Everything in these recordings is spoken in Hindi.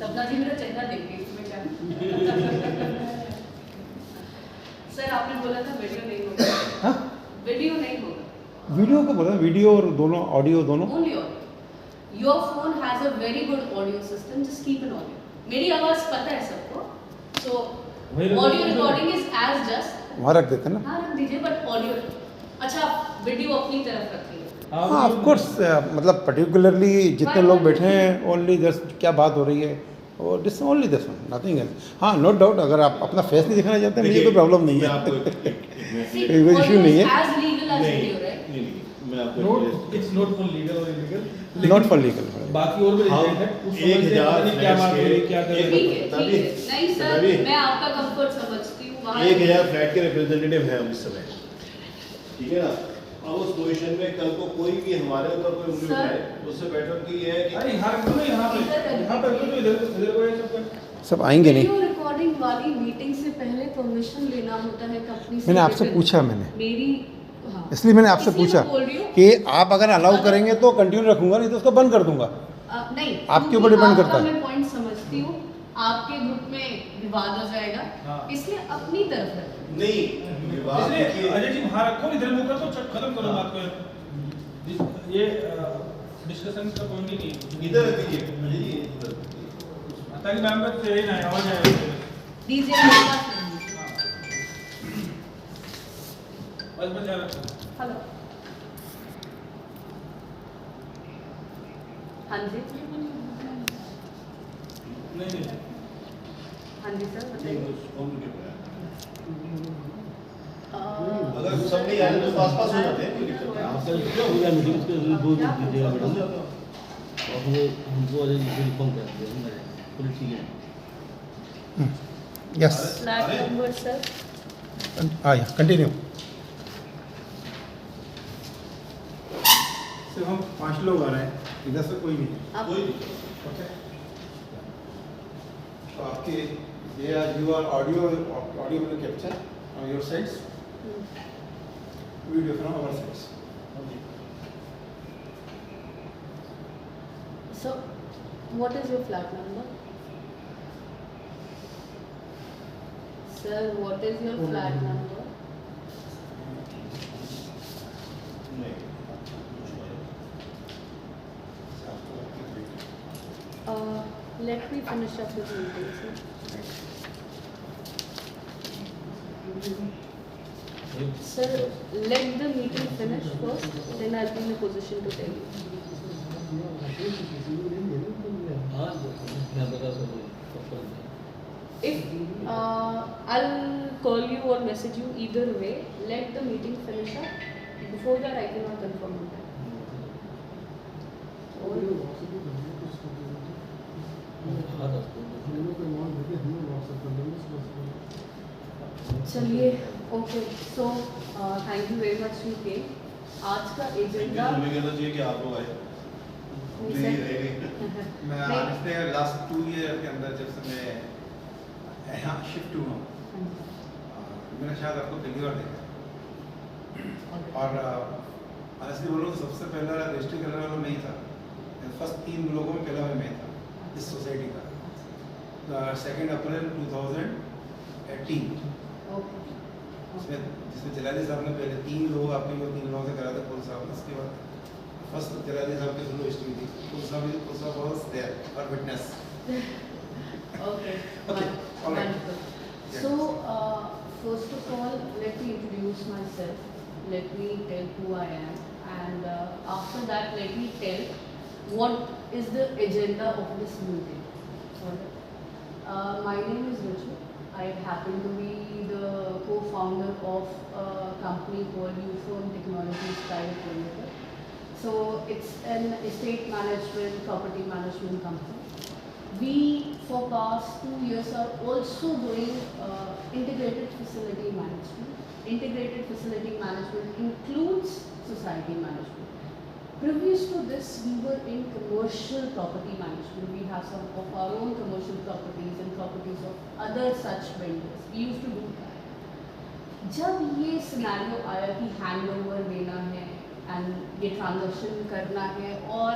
सपना जी मेरा चेहरा देखिए इसमें क्या सर आपने बोला था वीडियो नहीं होगा। हाँ वीडियो नहीं होगा। वीडियो को बोला, वीडियो और दोनों ऑडियो दोनों। Only audio. Your phone has a very good audio system, just keep an audio. मेरी आवाज पता है सबको, so audio recording is as just. वहाँ रख देते ना। हाँ रख दीजिए, बट ऑडियो अच्छा वीडियो अपनी तरफ रखिए। हाँ ऑफ कोर्स, मतलब पर्टिकुलरली जितने लोग बैठे हैं ओनली जस्ट क्या बात हो रही है और this only this one, nothing else. हाँ नो डाउट, अगर आप अपना फेस नहीं दिखाना चाहते मुझे कोई प्रॉब्लम नहीं है, कोई इशू नहीं है। As legal as video, right? मैं आपको इट्स नॉट फॉर लीगल और इलीगल, नॉट फॉर लीगल। बाकी और भी रीजन है उस समय से पता नहीं क्या बात हो रही है, क्या कर रहे ठीक हैं। है ठीक है। नहीं सर, मैं आपका कंफर्ट समझती हूँ। वहाँ 1000 फ्लैट के रिप्रेजेंटेटिव हैं इस समय, ठीक है ना। अब उस पोजीशन में कल को कोई भी हमारे ऊपर कोई उंगली उठाए, उससे बेटर की ये है कि अरे यहाँ पे तो इधर को ये सब सब आएंगे नहीं। वीडियो रिकॉर्डिंग वाली मीटिंग से पहले परमिशन लेना होता है कंपनी से। मैंने आपसे पूछा, मैंने मेरी हाँ, इसलिए मैंने आपसे इसलिए पूछा मैं बोल रही हूँ। कि आप अगर अलाउ करेंगे तो कंटिन्यू रखूंगा, नहीं तो उसको बंद कर दूंगा। नहीं, आपके ऊपर डिपेंड करता है। मैं पॉइंट समझती हूँ, आपके ग्रुप में विवाद हो जाएगा, हाँ। इसलिए अपनी तरफ रखो। नहीं विवाद इसलिए देखिए, अजय जी वहाँ रखो, इधर मुँह कर दो, खत्म करो बात को। ये डिस्कशन का पॉइंट ही नहीं इधर रख दीजिए अजय जी, इधर रख दीजिए। ताकि मैम का चेहरे ना आवाज आए। डीजे मेरे पास बस बचा रखो। हेलो हाँ जी नहीं हाँ जी सर नहीं, बताइए। उस फोन के ऊपर है। अ, अगर सब नहीं आए तो पास पास हो जाते हैं, कोई दिक्कत नहीं। आपका क्या हो गया मीटिंग के 2 दिन दीजिएगा मैडम, क्या और हमको अजय जी से फोन कर दिया, चलो ठीक है। यस, फ्लैट नंबर सर आया कंटिन्यू। सिर्फ हम 5 लोग आ रहे हैं, इधर से कोई नहीं है। आप कोई दिक्कत नहीं। ओके, तो आपके ये you are audio will capture on your sides, video from our sides. So, what is your flat number? Sir, what is your flat number? नहीं, Let me finish up this meeting, sir. Sir, let the meeting finish first, then I'll be in a position to tell you. हाँ क्या बता सकते If I'll call you or message you either way, let the meeting finish up. Before that, I cannot confirm on that. चलिए, okay, so thank you very much you came. आज का एजेंडा मुझे कहना चाहिए कि आप लोग आए। नहीं नहीं सर। रहेंगे। मैं नहीं। इसने लास्ट 2 ईयर के अंदर जब से मैं यहाँ शिफ्ट हुआ हूँ, मैंने शायद आपको पहली बार देखा। और ऑनेस्टली बोलूँ तो सबसे पहला रजिस्टर करने वाला मैं ही था। फर्स्ट 3 लोगों में पहला मैं था इस सोसाइटी का। 2 अप्रैल 2018 ओके, जिसमें जलाली साहब ने पहले 3 लोग आपके वो 3 लोगों से करा था पुल साहब ने। उसके बाद फर्स्ट जलाली साहब की शुरू हिस्ट्री थी। पुल साहब वाज देयर और witness. okay, Okay, all right. wonderful. So, first of all, let me introduce myself. Let me tell who I am, and after that, let me tell what is the agenda of this meeting. Alright. My name is Ruchu. I happen to be the co-founder of a company called Ufone Technologies Private Limited. So it's an estate management, property management company. We, for past 2 years, are also doing integrated facility management. Integrated facility management includes society management. Previous to this, we were in commercial property management. We have some of our own commercial properties and properties of other such vendors. We used to do that. जब ये सिनेरियो आया कि हैंडओवर लेना है एंड ये ट्रांजैक्शन करना है और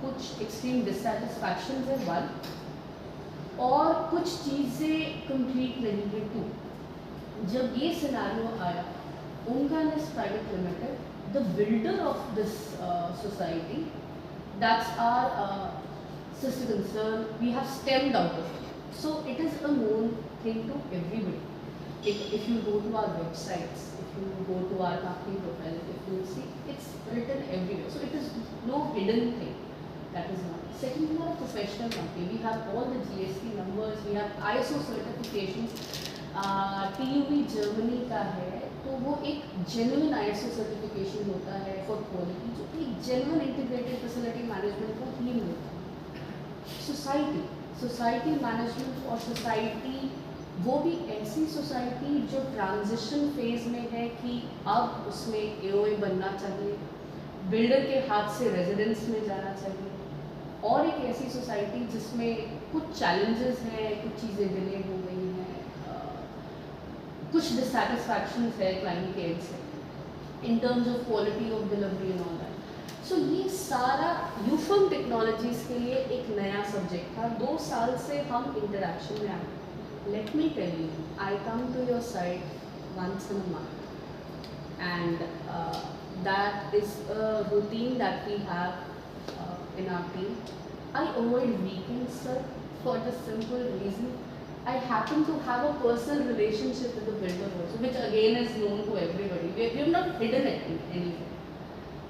कुछ एक्सट्रीम डिससेटिस्फैक्शन है, वन और कुछ चीज़ें कंप्लीट नहीं है टू। जब ये सिनेरियो आया, Unganis Private Limited, the builder of this society, that's our sister concern, we have stemmed out of it. So it is a known thing to everybody. If you go to our websites, if you go to our company profile, if you see, it's written everywhere. So it is no hidden thing. That is one. Second, we are a professional company. We have all the GST numbers, we have ISO certifications. TUV Germany का है, तो वो एक जेन्युइन ISO सर्टिफिकेशन होता है फॉर क्वालिटी, जो एक जेन्युइन इंटीग्रेटेड फैसिलिटी मैनेजमेंट को थीम होता है। सोसाइटी मैनेजमेंट और सोसाइटी, वो भी ऐसी सोसाइटी जो ट्रांजिशन फेज में है कि अब उसमें AOA बनना चाहिए, बिल्डर के हाथ से रेजिडेंस में जाना चाहिए, और एक ऐसी सोसाइटी जिसमें कुछ चैलेंजेस हैं, कुछ चीज़ें डिले हो गई हैं, कुछ डिससेटिस्फैक्शन है क्लाइंट के एंड से in terms of quality of delivery and all that. So ये सारा यूफर्म टेक्नोलॉजीज़ के लिए एक नया सब्जेक्ट था। 2 साल से हम इंटरेक्शन में आए। Let me tell you, I come to your site once in a month and that is a routine that we have in our team. I avoid weekends, sir, for the simple reason I happen to have a personal relationship with the builder also, which again is known to everybody. We have not hidden it anywhere.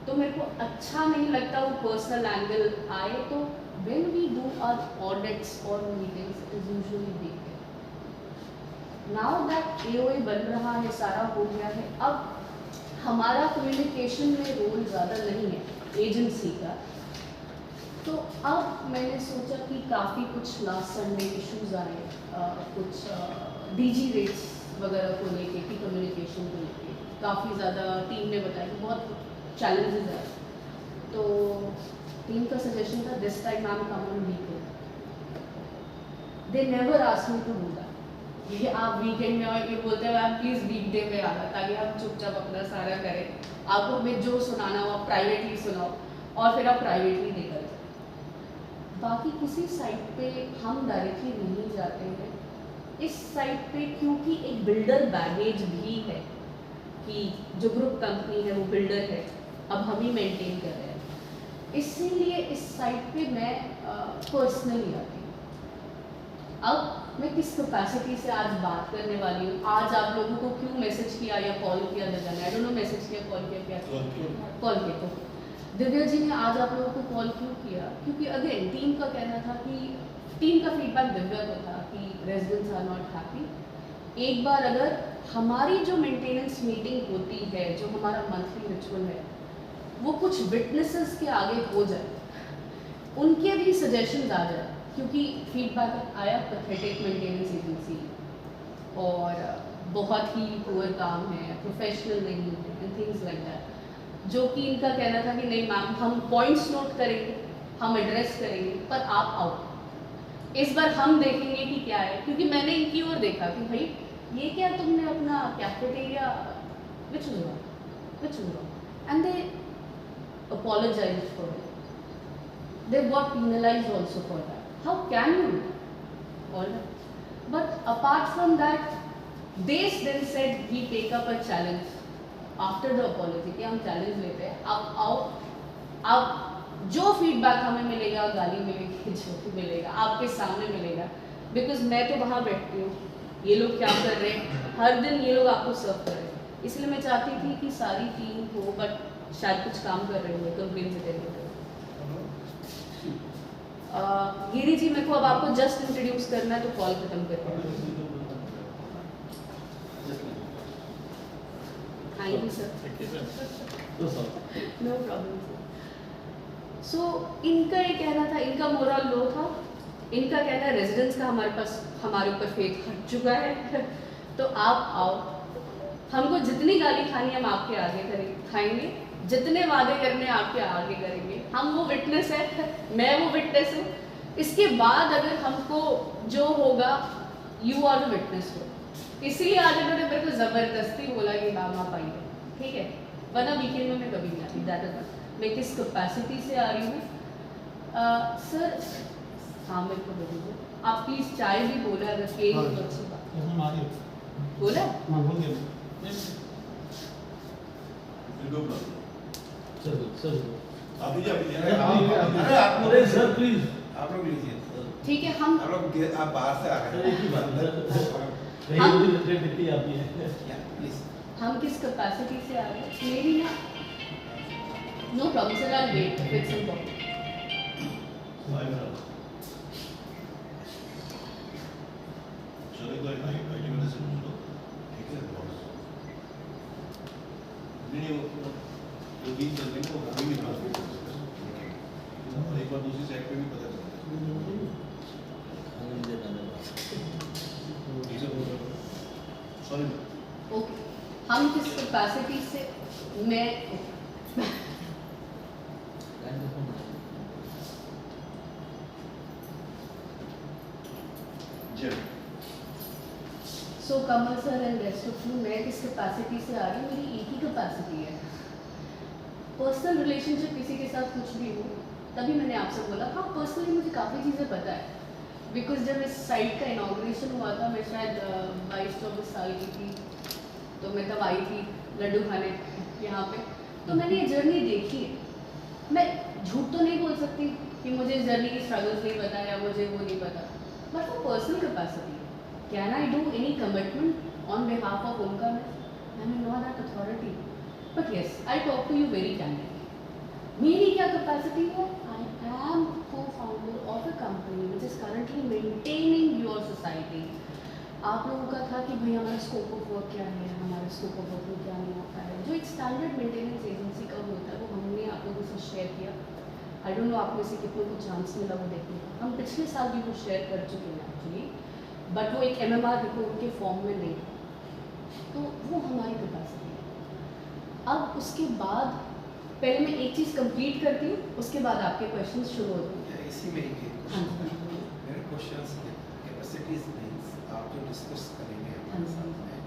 तो मेरे को अच्छा नहीं लगता वो पर्सनल एंगल आए, तो when we do our audits or meetings is usually weekend. Now that AOA बन रहा है, सारा हो गया है, अब हमारा कम्युनिकेशन में रोल ज़्यादा नहीं है एजेंसी का। तो अब मैंने सोचा कि काफ़ी कुछ लास्ट संडे इश्यूज़ आए, कुछ DG रेट्स वगैरह को लेके कि कम्युनिकेशन को लेके काफ़ी ज़्यादा टीम ने बताया कि बहुत चैलेंजेस आए। तो टीम का सजेशन था this time ma'am come on weekend. They never ask me to do that. ये आप वीकेंड में और ये बोलते हैं मैम प्लीज़ वीकडे पे आना, ताकि हम चुपचाप अपना सारा करें, आपको मैं जो सुनाना हो आप प्राइवेटली सुनाओ और फिर आप प्राइवेटली निकल जाए। बाकी किसी साइट पे हम डायरेक्टली नहीं जाते हैं। इस साइट पे क्योंकि एक बिल्डर बैगेज भी है कि जो ग्रुप कंपनी है वो बिल्डर है, अब हम ही मेंटेन कर रहे हैं, इसीलिए इस साइट पे मैं पर्सनली आती हूँ। अब मैं किस कैपेसिटी से आज बात करने वाली हूँ, आज आप लोगों को क्यों मैसेज किया या कॉल किया न जाना, आई डोंट नो मैसेज किया कॉल किया क्या कॉल किया। तो दिव्या जी ने आज आप लोगों को कॉल क्यों किया, क्योंकि अगेन टीम का कहना था कि टीम का फीडबैक दिव्या को था कि रेजिडेंट्स आर नॉट हैप्पी। एक बार अगर हमारी जो मेंटेनेंस मीटिंग होती है, जो हमारा मंथली रिचुअल है, वो कुछ विटनेसेस के आगे हो जाए, उनके भी सजेशंस आ जाए, क्योंकि फीडबैक आया पैथेटिक मेंटेनेंस एजेंसी और बहुत ही पुअर काम है, प्रोफेशनल नहीं है एंड थिंग्स लाइक दैट, जो कि इनका कहना था कि नहीं मैम हम पॉइंट्स नोट करेंगे, हम एड्रेस करेंगे, पर आप आओ इस बार हम देखेंगे कि क्या है। क्योंकि मैंने इनकी ओर देखा कि भाई ये क्या तुमने अपना cafeteria which and they apologized for it. They got penalized also for that. How can you do that? All right. But apart from that, they then said we take up a challenge after the apology कि हम challenge लेते हैं, आप आओ, आप जो फीडबैक हमें मिलेगा, गाली मिलेगी, जो भी मिलेगा आपके सामने मिलेगा, बिकॉज मैं तो वहाँ बैठती हूँ, ये लोग क्या कर रहे हैं, हर दिन ये लोग आपको सर्व कर रहे हैं, इसलिए मैं चाहती थी कि सारी टीम हो, बट शायद कुछ काम कर रहे हुए कंप्लेन से टेलीफोन। गिरी जी मेरे को अब आपको जस्ट इंट्रोड्यूस करना है, तो कॉल खत्म करते हैं। Thank you sir. No problem sir. So इनका ये कहना था, इनका मोरल लो था, इनका कहना है रेजिडेंट्स का हमारे ऊपर फेक हट चुका है, तो आप आओ, हमको जितनी गाली खानी हम आपके आगे खाएंगे, जितने वादे करने आपके आगे करेंगे, हम वो विटनेस है, मैं वो विटनेस हूँ, इसके बाद अगर हमको जो होगा यू आर द विटनेस हो। इसलिए आज इन्होंने मेरे को ज़बरदस्ती बोला कि मैम आप आइए, ठीक है, वरना वीकेंड में मैं कभी नहीं आती, दैट इज मैं किस कैपेसिटी से आ रही हूँ। सर हाँ मेरे को दे दीजिए आप प्लीज़। चाय भी बोला अगर केक हाँ। तो अच्छी बात हम आ रही बोला। हाँ बोल दिया नो प्रॉब्लम। सर सर आप लीजिए, आप लीजिए। अरे आप लोग अरे सर प्लीज आप लोग लीजिए। ठीक है हम आप लोग आप बाहर से आ रहे एक ही बात हैं। कहीं मुझे रेट कितनी आती है प्लीज। हम किस कैपेसिटी से आ रहे हैं मेरी ना। No problem sir I wait with some problem. चलो कोई नहीं, 20 मिनट से पूछ लो। ठीक है बॉस। नहीं वो जो बीच चल रही है वो कभी भी बात नहीं। और एक बार दूसरी साइड पे भी पता चलता है। ठीक है सॉरी मैम। ओके हम किस कैपेसिटी से मैं जी so Kamal sir and rest of you मैं किस कैपेसिटी से आ रही हूँ मेरी एक ही कैपेसिटी है। पर्सनल रिलेशनशिप किसी के साथ कुछ भी हो तभी मैंने आपसे बोला हाँ पर्सनली मुझे काफ़ी चीज़ें पता है बिकॉज जब इस साइट का इनाग्रेशन हुआ था मैं शायद 22-24 साल की थी तो मैं तब आई थी लड्डू खाने यहाँ पे तो मैंने ये जर्नी देखी है। मैं झूठ तो नहीं बोल सकती कि मुझे इस जर्नी की स्ट्रगल्स नहीं पता या मुझे वो नहीं पता बट वो पर्सनल कैपेसिटी है। Can I do any commitment on behalf of उनका I am not that authority but yes I talk to you very candidly. मेरी क्या कैपेसिटी है I am co-founder of a company which is currently maintaining your society। आप लोगों का था कि भाई हमारा स्कोप ऑफ वर्क क्या है हमारा स्कोप ऑफ वर्क में क्या नहीं होता है जो एक स्टैंडर्ड मेंटेनेंस एजेंसी का होता है वो हमने आप लोगों से शेयर किया। आई डोंट नो आप में से कितनों को चांस मिला वो देखने का। हम पिछले साल भी वो शेयर कर चुके हैं एक्चुअली बट वो एक MMR रिपोर्ट के फॉर्म में नहीं था तो वो हमारी कैपेसिटी है। अब उसके बाद पहले मैं एक चीज़ कंप्लीट करती हूँ उसके बाद आपके क्वेश्चन शुरू होते हैं। इसी में ही हाँ क्वेश्चन जी। मेरे क्वेश्चंस कैपेसिटीज मींस आप जो डिस्कस करेंगे हमारे साथ में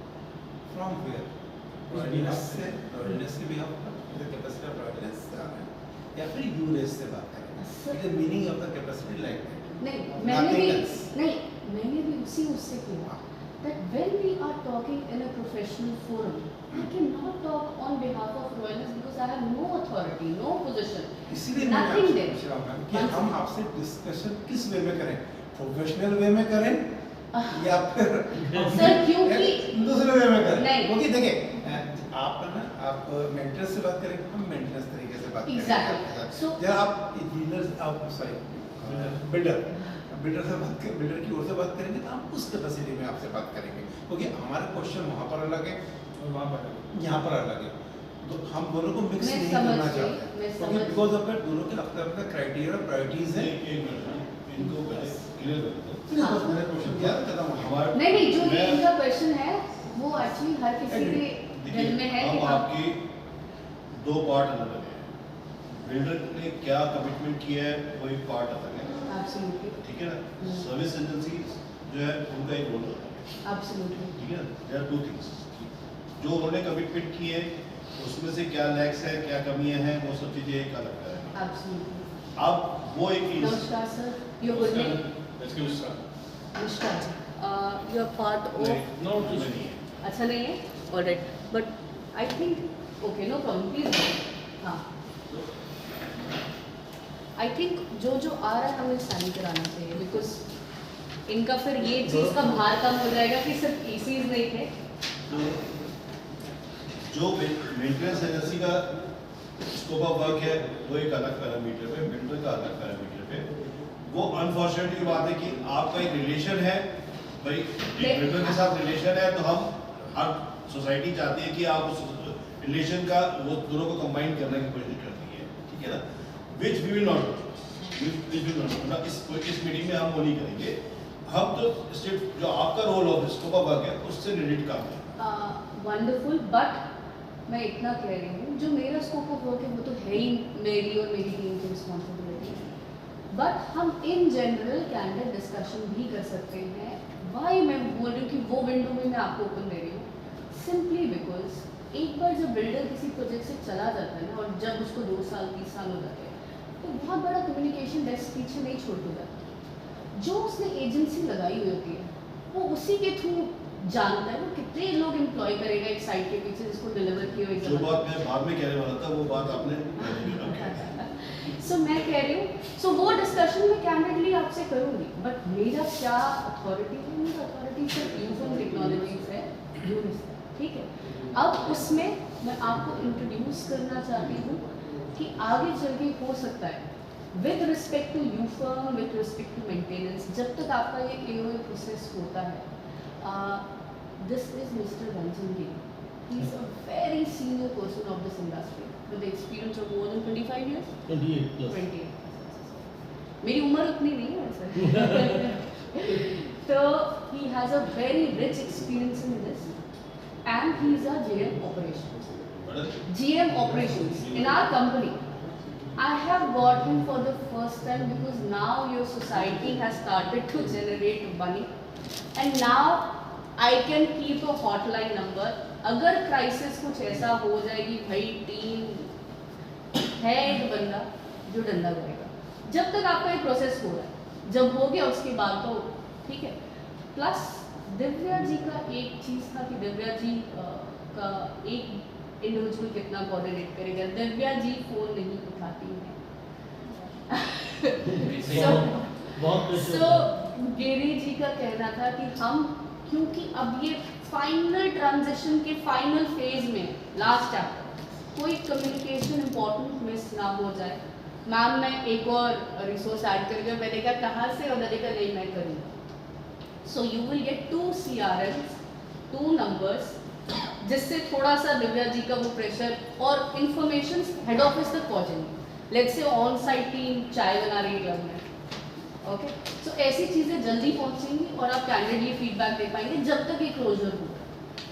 फ्रॉम वेयर रॉयल्स से भी आप कैपेसिटी ऑफ रॉयल्स से आ रहे हैं या फिर यूरेस से बात करेंगे it meaning of the capacity like नहीं मैंने भी उससे किया that when we are talking in a professional forum I cannot talk on behalf of Royals because I have no authority no position इसीलिए nothing मैंने there आपसे पूछ रहा हूँ कि हम आपसे डिस्कशन किस वे में करें प्रोफेशनल वे में करें या फिर सर क्योंकि दूसरे वे में करें नहीं। क्योंकि देखिए आप ना आप मेंटर से बात करेंगे हम मेंटेनेंस तरीके से बात Exactly. करेंगे So- जब आप इंजीनियर आप सॉरी बिल्डर से बात कर बिल्डर की ओर से बात करेंगे तो हम उस कैपेसिटी में आपसे बात करेंगे क्योंकि हमारा क्वेश्चन वहाँ पर अलग है और वहाँ पर यहाँ पर अलग है तो हम दोनों को मिक्स मैं नहीं समझ करना गई, चाहते मैं क्योंकि समझ बिकॉज ऑफ दैट दोनों के अपने अपने क्राइटेरिया प्रायोरिटीज हैं एक मिनट इनको पहले क्लियर कर दो। हाँ। मेरा क्वेश्चन क्या खत्म हो गया हमारे नहीं जो मैं- इनका क्वेश्चन है वो एक्चुअली हर किसी के देखिए, दिल में है कि अब हम आपकी दो पार्ट अलग अलग हैं। बिल्डर ने क्या कमिटमेंट किया है वो एक पार्ट अलग है, एब्सोल्युटली ठीक है ना। सर्विस एजेंसी जो है उनका एक रोल होता है, एब्सोल्युटली ठीक है ना। देयर आर टू थिंग्स जो उन्होंने कमिटमेंट की है उसमें से क्या लैक्स है क्या कमियां हैं वो सब चीज़ें एक अलग करेंगे। एब्सोल्युटली। अब वो एक चीज़ नमस्कार सर योर गुड नेम नमस्कार you are part of no नहीं है। अच्छा नहीं है alright but I think okay no problem please. हाँ आई थिंक जो आ रहा है हमें साइन कराना चाहिए बिकॉज इनका फिर ये चीज़ का भार कम हो जाएगा कि सिर्फ ECs नहीं थे। तो जो मेंटेनेंस एजेंसी का स्कोप ऑफ वर्क है वो एक अलग पैरामीटर पे, बिल्डर का अलग पैरामीटर पे। वो अनफॉर्चुनेटली बात है कि आपका एक रिलेशन है भाई, एक बिल्डर के साथ रिलेशन है तो हम हर सोसाइटी चाहती है कि आप उस रिलेशन का वो दोनों को कंबाइन करने की कोशिश करती है, ठीक है ना। विच वी विल नॉट ना इस मीटिंग में हम वो नहीं करेंगे। हम तो सिर्फ जो आपका role of scope of work है उससे रिलेटेड काम है। वंडरफुल बट मैं इतना कह रही हूँ जो मेरा स्कोप ऑफ वर्क है वो तो है ही मेरी और मेरी टीम की रिस्पॉन्सिबिलिटी है बट हम इन जनरल कैंडिड डिस्कशन भी कर सकते हैं। वाई मैं बोल रही हूँ कि वो विंडो में मैं आपको ओपन दे रही हूँ सिंपली बिकॉज एक बार जब बिल्डर किसी प्रोजेक्ट से चला जाता है ना और जब उसको 2 साल 3 साल हो जाते हैं तो बहुत बड़ा कम्युनिकेशन डेस्क पीछे नहीं छोड़ के जाता जो उसने एजेंसी लगाई हुई होती है वो उसी के थ्रू जानता है वो कितने लोग एम्प्लॉय करेगा एक साइट के पीछे जिसको डिलीवर किया हुआ जो बात मैं बाद में कहने वाला था वो बात आपने पहले ही रखी। सो मैं कह रही हूँ सो वो डिस्कशन मैं कैंडिडली आपसे करूँगी बट मेरा क्या अथॉरिटी है मेरा अथॉरिटी सिर्फ यूफोन टेक्नोलॉजीज है यूनिस है ठीक है। अब उसमें मैं आपको इंट्रोड्यूस करना चाहती हूँ कि आगे चल के हो सकता है विद रिस्पेक्ट टू यूफर्म विद रिस्पेक्ट टू मेंटेनेंस जब तक आपका ये AOA प्रोसेस होता है this is mister Ranjan Gill he is a very senior person of this industry with experience of more than 25 years 28 plus 28 मेरी उम्र उतनी नहीं है वैसे तो he has a very rich experience in this and he is a GM operations in our company. I have got him for the first time because now your society has started to generate money and now I can keep a hotline number. अगर क्राइसिस कुछ ऐसा हो जाएगी भाई टीम है एक बंदा जो डंडा करेगा जब तक आपका ये प्रोसेस हो रहा है जब हो गया उसके बाद तो ठीक है। प्लस दिव्या जी का एक चीज़ था कि दिव्या जी का एक इंडिविजुअल कितना कोऑर्डिनेट करेगा दिव्या जी फोन नहीं उठाती हैं सो गिरी जी का कहना था कि हम क्योंकि अब ये फाइनल ट्रांजिशन के फाइनल फेज में लास्ट चैप्टर कोई कम्युनिकेशन इंपॉर्टेंट मिस ना हो जाए मैम मैं एक और रिसोर्स ऐड कर गया मैंने कहा कहाँ से और मैंने कहा नहीं मैं करूँगा so you will gate 2 CRMs 2 numbers जिससे थोड़ा सा दिव्या जी का वो प्रेशर और इंफॉर्मेशन हेड ऑफिस तक पहुंचेंगी let's say on site team चाय बना रही है क्लब में ओके सो ऐसी चीज़ें जल्दी पहुंचेंगी और आप कैंडिडली फीडबैक दे पाएंगे जब तक ये क्लोजर होगा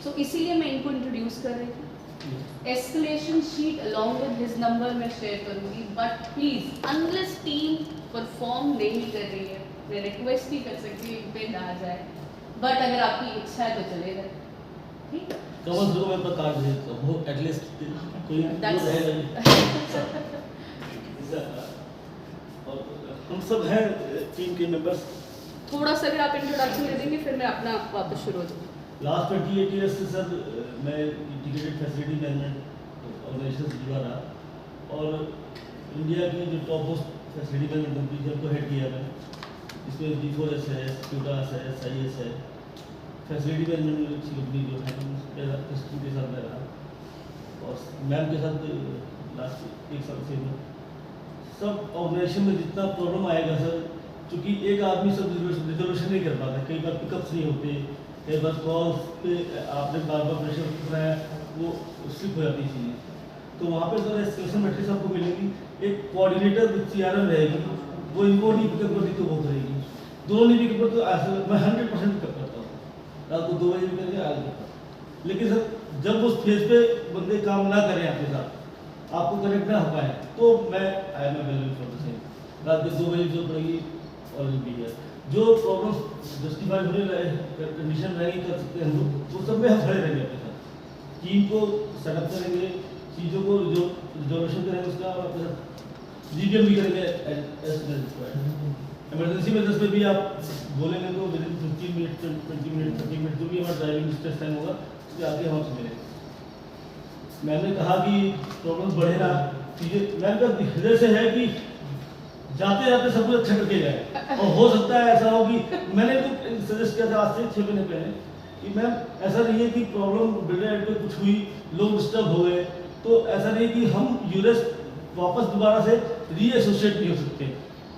सो इसीलिए मैं इनको इंट्रोड्यूस कर रही थी escalation sheet along with his number मैं शेयर करूंगी but please unless team perform नहीं कर रही है मैं रिक्वेस्ट ही कर सकती हूँ इन पे ना जाए बट अगर आपकी इच्छा है तो चलेगा ठीक कमल को मैं बता दे तो वो एटलीस्ट कोई That's- रहेगा और हम सब हैं टीम के मेंबर्स थोड़ा सा अगर आप इंट्रोडक्शन दे देंगे फिर मैं अपना वापस शुरू हो जाऊँ लास्ट 28 ईयर्स से सर मैं इंटीग्रेटेड फैसिलिटी मैनेजमेंट ऑर्गेनाइजेशन से जुड़ा रहा और इंडिया की जो top most facility management company है उनको हेड किया मैंने इसमें D4S है क्यूटास है SIS है फैसिलिटी मैनेजमेंट अच्छी कंपनी जो है टेस्टिंग के साथ मैं रहा और मैम के साथ लास्ट 1 साल से हूँ सब ऑर्गेनाइजेशन में जितना प्रॉब्लम आएगा सर क्योंकि एक आदमी सब रिजोल्यूशन नहीं कर पाता कई बार पिकअप्स नहीं होते कई बार कॉल्स पे आपने बार बार प्रेशर बनाया वो स्लिप हो जाती चीज़ें तो वहाँ पे सर एस्केलेशन मैट्रिक्स आपको मिलेगी एक कोऑर्डिनेटर विद CRM रहेगी वो इनको नहीं पिकअप करती तो वो करेगी दोनों नहीं पिकअप करते तो ऐसे मैं 100% पिकअप करता हूँ रात को 2 बजे भी करके आज करता हूँ लेकिन सर जब उस फेज पे बंदे काम ना करें आपके साथ आपको कनेक्ट ना हो पाए तो मैं I am available for the same रात के 2 बजे जो पड़ेगी और भी है जो प्रॉब्लम जस्टिफाई होने लगे कंडीशन रहेगी कर सकते हैं हम लोग वो सब में हम खड़े रहेंगे आपके साथ टीम को सेटअप करेंगे चीज़ों को जो रिजोल्यूशन करेंगे उसका और आपके साथ GPM भी करेंगे इमरजेंसी मेजर्स पे भी आप बोलेंगे तो with in 15 minute 20 minute 30 minute जो भी हमारा ड्राइविंग डिस्टेंस टाइम होगा उसके आगे हम मिलेंगे मैंने कहा कि प्रॉब्लम बढ़े ना चीज़ें मैम का हृदय से है कि जाते जाते सब कुछ अच्छा करके जाए और हो सकता है ऐसा हो कि मैंने तो सजेस्ट किया था आज से 6 महीने पहले कि मैम ऐसा नहीं है कि प्रॉब्लम बिल्डर एड पे कुछ हुई लोग डिस्टर्ब हो गए तो ऐसा नहीं कि हम यूएस वापस दोबारा से रीएसोसिएट नहीं हो सकते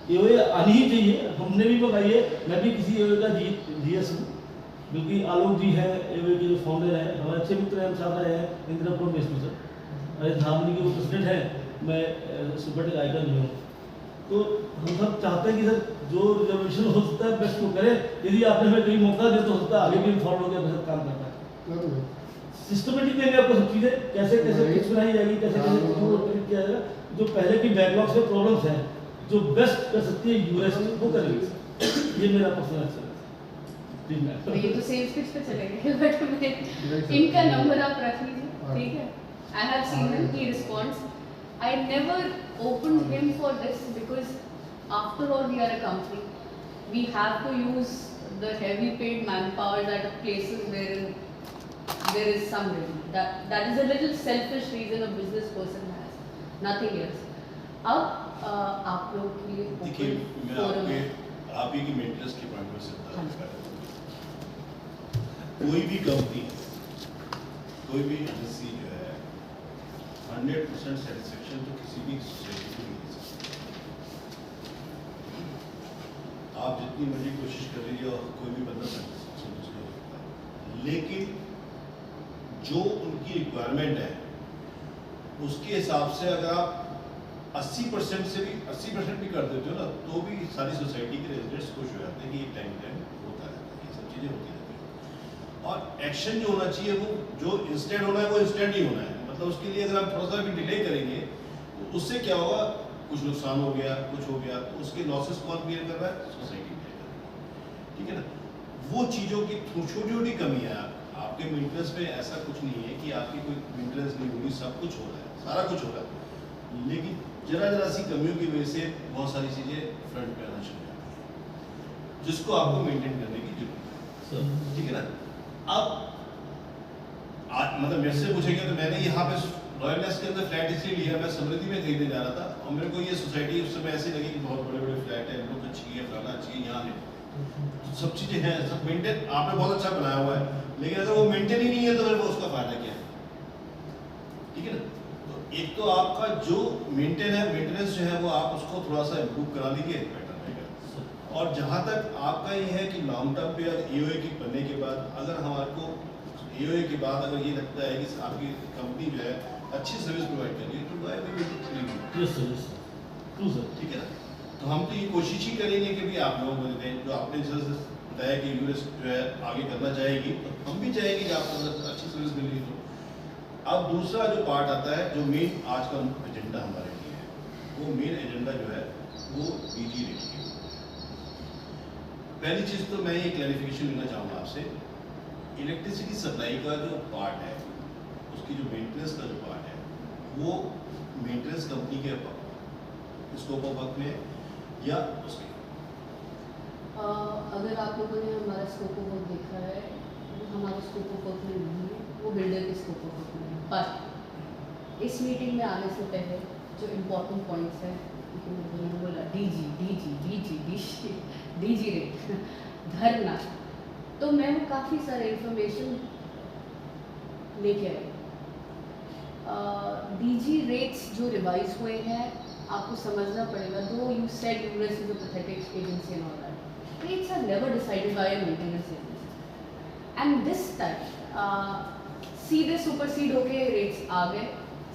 ये आनी ही चाहिए हमने भी बताई है मैं भी किसी एओए का GS हूँ बल्कि आलोक जी है एओए के जो फाउंडर है हमारे अच्छे मित्र हैं हम साथ रहे हैं इंदिरापुरम में सर अरे धामनी के वो प्रेसिडेंट हैं मैं सुपरटेक आइकन में हूँ तो हम सब चाहते हैं कि सर जो रिजर्वेशन हो सकता है बेस्ट वो करें यदि आपने हमें कहीं मौका दे तो होता है आगे भी हम फॉलो होकर अपने साथ काम करना है सिस्टमेटिक देंगे आपको सब चीज़ें कैसे कैसे किस बनाई जाएगी कैसे कैसे किया जाएगा जो पहले की बैकलॉग से प्रॉब्लम्स हैं जो बेस्ट कर सकती है यूएस वो करेंगे ये मेरा पर्सनल ये तो सेल्स पिच पे चलेंगे बट मैं इनका नंबर आप रख लीजिए ठीक है I have seen him he responds I never opened him for this because after all we are a company we have to use the heavy paid manpower at places where there is some revenue. That is a little selfish reason a business person has, nothing else. अब आप लोग के लिए देखिए मैं forum है। आप ही की मेंटेनेंस के पॉइंट में से हाँ। कोई भी कंपनी, कोई भी एजेंसी जो है 100% सेटिस्फेक्शन तो किसी भी सोसाइटी को नहीं दे सकती। आप जितनी मर्जी कोशिश कर लीजिए और कोई भी बंदा संतुष्ट नहीं हो सकता, लेकिन जो उनकी रिक्वायरमेंट है उसके हिसाब से अगर आप 80% भी कर देते हो ना, तो भी सारी सोसाइटी के रेजिडेंट्स खुश हो जाते हैं कि ये टाइम होता रहता है, ये सब चीज़ें होती रहती हैं। और एक्शन जो होना चाहिए वो जो इंस्टेंट होना है वो इंस्टेंट ही होना है। मतलब उसके लिए अगर आप थोड़ा सा भी डिले करेंगे तो उससे क्या होगा, कुछ नुकसान हो गया, कुछ हो गया, तो उसके लॉसेस कौन बियर कर रहा है? सोसाइटी बियर कर रही है, ठीक है ना। वो चीज़ों की छोटी छोटी कमी है। आपके मेंटेनेंस में ऐसा कुछ नहीं है कि आपकी कोई मेंटेनेंस नहीं होगी, सब कुछ हो रहा है, सारा कुछ हो रहा है, लेकिन जरा सी कमियों की वजह से बहुत सारी चीज़ें फ्रंट पे आना शुरू हो जाती हैं, जिसको आपको मेंटेन करने की जरूरत है, ठीक है ना। अब मतलब मेरे से पूछेंगे तो मैंने यहाँ पे रॉयल नेस्ट के अंदर फ्लैट इसलिए लिया, मैं समृद्धि में खरीदने जा रहा था और मेरे को ये सोसाइटी उस समय ऐसी लगी कि बहुत बड़े बड़े फ्लैट है, लोग अच्छी है, फलाना अच्छी है, यहाँ है, सब चीज़ें हैं, सब मेंटेन आपने बहुत अच्छा बनाया हुआ है, लेकिन अगर वो मेंटेन ही नहीं है तो फिर वो उसका फायदा क्या है, ठीक है ना। तो एक तो आपका जो मेंटेनेंस जो है वो आप उसको थोड़ा सा इम्प्रूव करा लीजिए, बेटर रहेगा। और जहाँ तक आपका ये है कि लॉन्ग टर्म पे EOA की बनने के बाद अगर हमारे को EOA के बाद अगर ये लगता है कि आपकी कंपनी जो है अच्छी सर्विस प्रोवाइड कर रही है तो why we will yes sir, true sir. ठीक है ना। तो हम तो ये कोशिश ही करेंगे कि भी आप लोगों को दें, जो आपने जैसे बताया कि यूएस जो है आगे करना चाहेगी, तो हम भी चाहेंगे कि आपको अच्छी सर्विस मिल रही हो। अब दूसरा जो पार्ट आता है, जो मेन आज का एजेंडा हमारे लिए है, वो मेन एजेंडा जो है वो DG रेट की। पहली चीज़ तो मैं ये क्लैरिफिकेशन लेना चाहूँगा आपसे, इलेक्ट्रिसिटी सप्लाई का जो पार्ट है, उसकी जो मेंटेनेंस का जो पार्ट है, वो मेंटेनेंस कंपनी के स्कोप ऑफ वर्क में या उसके अगर आप लोगों ने हमारा स्कोप ऑफ वर्क देखा है, वो हमारा स्कोप ऑफ वर्क में नहीं है, वो बिल्डर के स्कोप ऑफ वर्क में है। पर इस मीटिंग में आने से पहले जो इम्पोर्टेंट पॉइंट्स हैं, मैंने बोला DG रेट धरना, तो मैं काफ़ी सारे इंफॉर्मेशन लेके आई। DG रेट्स जो रिवाइज हुए हैं, आपको समझना पड़ेगा, though you said US is a pathetic agency and all that, rates are never decided by a maintenance agency, and this time सीधे सुपरसीड होके रेट्स आ गए,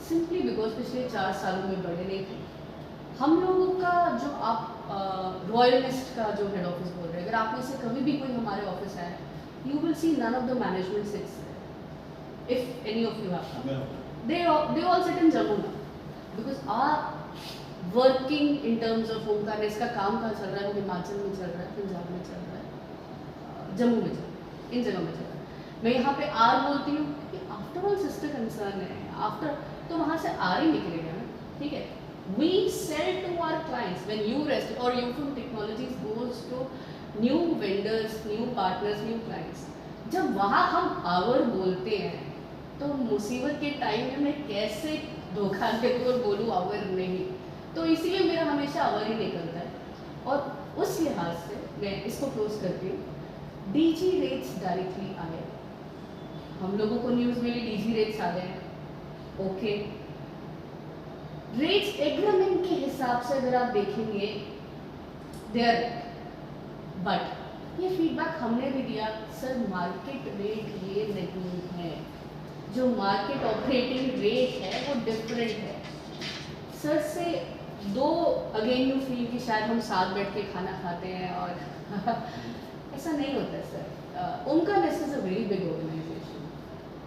सिंपली बिकॉज पिछले 4 सालों में बढ़े नहीं थे। हम लोगों का जो आप रॉयल नेस्ट का जो हेड ऑफिस बोल रहे हैं, अगर आप में से कभी भी कोई हमारे ऑफिस आए, you will see none of the management sits if any of you have, they all sit in Jammu now, because our working in terms of Omkar ने इसका काम कहाँ चल रहा है, वो हिमाचल में चल रहा है, पंजाब में चल रहा है, जम्मू में चल रहा है, इन जगह में चल रहा है। मैं यहाँ पे आर बोलती हूँ कि आफ्टर ऑल सिस्टर कंसर्न है, आफ्टर, तो वहाँ से आर ही निकलेगा ना, ठीक है। We sell to our clients when you rest or Ufone Technologies goes to new vendors, new partners, new clients. जब वहाँ हम आवर बोलते हैं तो मुसीबत के टाइम में मैं कैसे धोखा देकर और बोलूँ आवर नहीं, तो इसीलिए मेरा हमेशा आवर ही निकलता है। और उस लिहाज से मैं इसको क्लोज करती हूँ। DG रेट्स डायरेक्टली आए, हम लोगों को न्यूज़ मिली DG रेट्स आ गए, ओके। रेट्स एग्रीमेंट के हिसाब से अगर आप देखेंगे देयर, बट ये फीडबैक हमने भी दिया, सर मार्केट रेट ये नहीं है, जो मार्केट ऑपरेटिंग रेट है वो डिफरेंट है। सर से दो अगेन यू फील कि शायद हम साथ बैठ के खाना खाते हैं और ऐसा नहीं होता है sir. Omkar Nest is a very big organisation,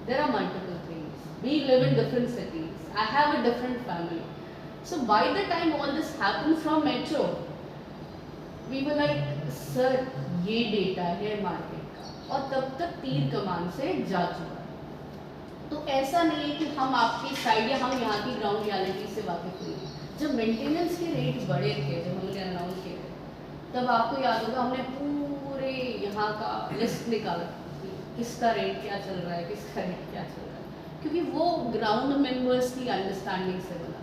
there are multiple things, we live in different cities, I have a different family, so by the time all this happened from metro, we were like sir ये डेटा है मार्केट का, और तब तक तीर कमान से जा चुका। तो ऐसा नहीं है कि हम आपकी साइड या हम यहाँ की ग्राउंड रियलिटी से वाकिफ नहीं हैं। जब मेंटेनेंस के रेट बड़े थे, जब हमने अनाउंस किए थे, तब आपको याद होगा हमने पूरे यहाँ का लिस्ट निकाला कि किसका रेट क्या चल रहा है, किसका रेट क्या चल रहा है, क्योंकि वो ग्राउंड मेंबर्स की अंडरस्टैंडिंग से बना,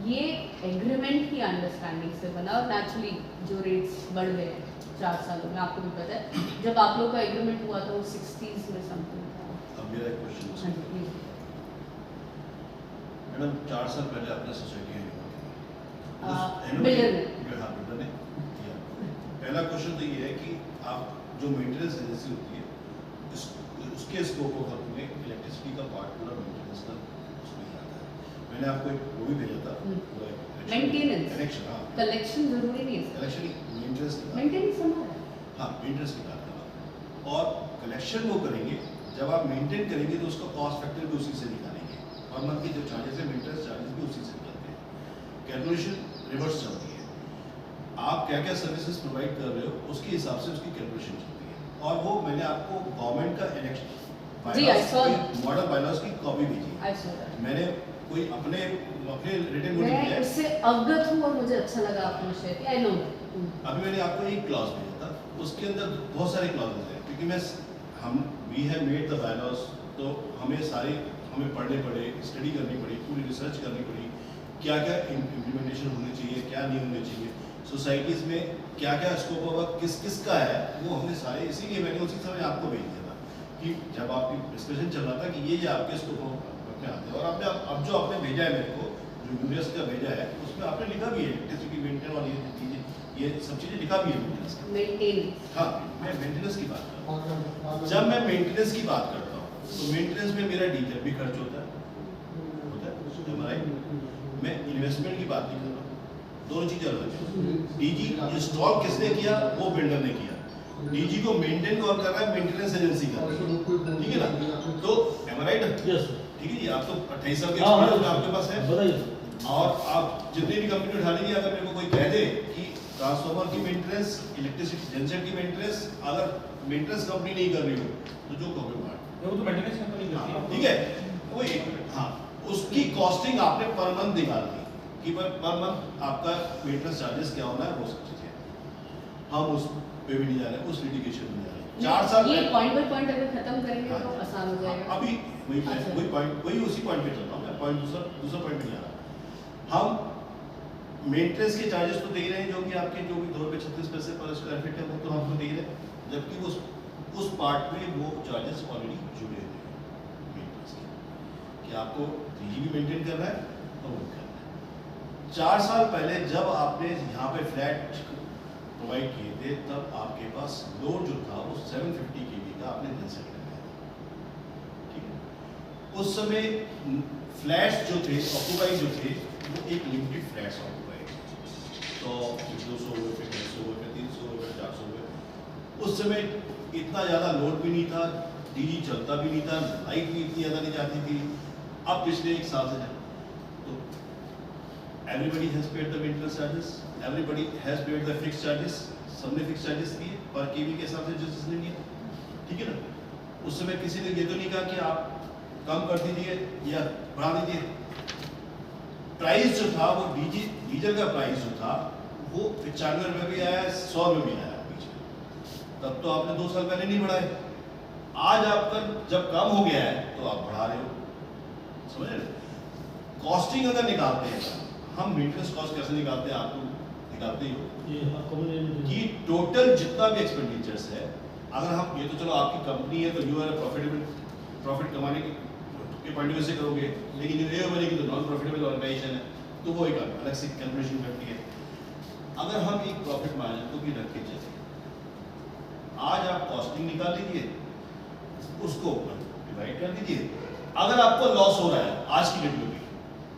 ये एग्रीमेंट की अंडरस्टैंडिंग से बना, और नेचुरली जो रेट्स बढ़ गए 4 सालों में, आपको भी पता है जब आप लोग का एग्रीमेंट हुआ था वो 60s में समथिंग था। अब मेरा एक क्वेश्चन हाँ जी प्लीज। मैडम 4 साल पहले आपने सोसाइटी बिल्डर ने ने किया। पहला क्वेश्चन तो ये है कि आप जो मेंटेनेंस एजेंसी होती है उसके स्कोप ऑफ वर्क में इलेक्ट्रिसिटी का पार्ट पूरा मेंटेनेंस का उसमें ही आता है। मैंने आपको एक वो भी भेजा था पूरा मेंटेनेंस, कनेक्शन। हाँ, कलेक्शन जरूरी नहीं है, कलेक्शन मेंटेनेंस की मेंटेनेंस हमारा है। हाँ, मेंटेनेंस की बात कर रहा हूँ। और कलेक्शन वो करेंगे जब आप मेंटेन करेंगे तो उसका कॉस्ट फैक्टर भी उसी से निकालेंगे, और मंथ की जो चार्जेस है मेंटेनेंस चार्जेस भी उसी से निकलते हैं। कैलकुलेशन रिवर्स चलती है, आप क्या क्या सर्विसेज प्रोवाइड कर रहे हो उसके हिसाब से उसकी कैलकुलेशन चलती है। और वो मैंने आपको गवर्नमेंट का जी, I saw मॉडल बायलॉज की कॉपी भेजी है। I saw that। मैंने कोई अपने रिटन वो नहीं मैं किया है। उससे अवगत हूँ और मुझे अच्छा लगा आपने शेयर किया, आई नो। अभी मैंने आपको एक क्लॉज भेजा था, उसके अंदर बहुत सारे क्लॉजेज हैं, क्योंकि हम we have made the bylaws, तो हमें पढ़ने पड़े, स्टडी करनी पड़ी, पूरी रिसर्च करनी पड़ी, क्या क्या इम्प्लीमेंटेशन होनी चाहिए, क्या नहीं होने चाहिए, सोसाइटीज़ में क्या क्या स्कोप ऑफ वर्क किस किस का है, वो हमने सारे, इसीलिए मैंने उसी समय आपको भेज दिया था कि जब आपकी डिस्कशन चल रहा था कि ये आपके स्कोप ऑफ वर्क में आते हैं। और आपने अब जो आपने भेजा है मेरे को, जो यूनिवर्स का भेजा है, उसमें आपने लिखा भी है इलेक्ट्रिसिटी मेंटेन और ये चीज़ें, ये सब चीज़ें लिखा भी है मेंटेनेंस का। मेंटेनेंस। हाँ, मैं मेंटेनेंस की बात कर रहा हूँ। जब मैं मेंटेनेंस की बात करता हूँ तो मेंटेनेंस में मेरा डीजल भी खर्च होता है, मैं इन्वेस्टमेंट की बात नहीं कर रहा हूँ, दोनों चीज़ें अलग है। डीजी इंस्टॉल किसने किया, वो बिल्डर ने किया, डीजी को मेंटेन कौन कर रहा है, मेंटेनेंस एजेंसी कर रही है, ठीक है ना। तो एम आई राइट, यस ठीक है जी, आप तो 28 साल के एक्सपीरियंस आपके पास है, बताइए। और आप जितनी भी कंपनी उठा लीजिए, अगर मेरे को कोई कह दे कि ट्रांसफार्मर की मेंटेनेंस, इलेक्ट्रिसिटी जनसेट की मेंटेनेंस अगर मेंटेनेंस कंपनी नहीं कर रही हो तो जो कहोगे बात, वो तो मेंटेनेंस कंपनी करती है। ठीक है, वही, हाँ, उसकी कॉस्टिंग आपने पर मंथ निकाल दी कि पर मंथ आपका मेंटेनेंस चार्जेस क्या होना है, वो सब चीजें हम उस पे भी नहीं जा रहे, उस लिटिगेशन में जा रहे हैं। 4 साल ये पहले- पॉइंट बाय पॉइंट अगर खत्म करेंगे हाँ, तो आसान हो जाएगा। अभी वही अच्छा। वही पॉइंट, वही उसी पॉइंट पे चल रहा हूँ मैं, पॉइंट दूसरा पॉइंट नहीं आ रहा। हम मेंटेनेंस के चार्जेस तो दे रहे हैं, जो कि आपके जो भी 2 रुपये 36 पैसे पर स्क्वायर फीट है, वो तो आपको दे रहे हैं, जबकि उस पार्ट में वो चार्जेस ऑलरेडी जुड़े हुए हैं मेंटेनेंस के, कि आपको डीजी भी मेंटेन करना है और वो करना है। 4 साल पहले जब आपने यहाँ पे फ्लैट प्रोवाइड किए थे, तब आपके पास लोड जो था वो 750 kV का आपने जनसेट लगाया था, ठीक है। उस समय फ्लैट्स जो थे ऑक्यूपाइड जो थे वो एक लिमिटेड फ्लैट्स ऑक्यूपाइड, 100, 200 हुए, फिर 150 हुए, फिर 300 हुए, फिर 400 हुए। उस समय इतना ज़्यादा लोड भी नहीं था, डीजी चलता भी नहीं था, लाइट भी इतनी ज़्यादा नहीं जाती थी। अब पिछले 1 साल से तो everybody has paid the maintenance charges, everybody has paid the fix charges, सबने फिक्स चार्जेस दिए पर केवी के हिसाब से जो जिसने लिया, ठीक है ना। उस समय किसी ने ये तो नहीं कहा कि आप कम कर दीजिए या बढ़ा दीजिए। प्राइस जो था वो डीजल का प्राइस जो था वो 95 रुपये भी आया, 100 में भी आया बीच में, तब तो आपने 2 साल पहले नहीं बढ़ाए। आज आपका जब कम हो गया है तो आप बढ़ा रहे हो, समझ रहे। कॉस्टिंग अगर निकालते हैं, हम मेंटेनेंस कॉस्ट कैसे निकालते हैं, आप तो निकालते ही हो ये आपको कि टोटल जितना भी एक्सपेंडिचर्स है, अगर हम ये तो चलो आपकी कंपनी है तो यू आर प्रॉफिट कमाने के पॉइंट से करोगे, लेकिन ये बनेगी तो नॉन प्रॉफिटेबल ऑर्गेनाइजेशन है, तो वो एक अलग से कैलकुलेशन करती है। अगर हम एक प्रॉफिट मार्जिन को भी रख के चले, आज आप कॉस्टिंग निकाल लीजिए, उसको डिवाइड कर दीजिए, अगर आपको लॉस हो रहा है आज की डेट में भी,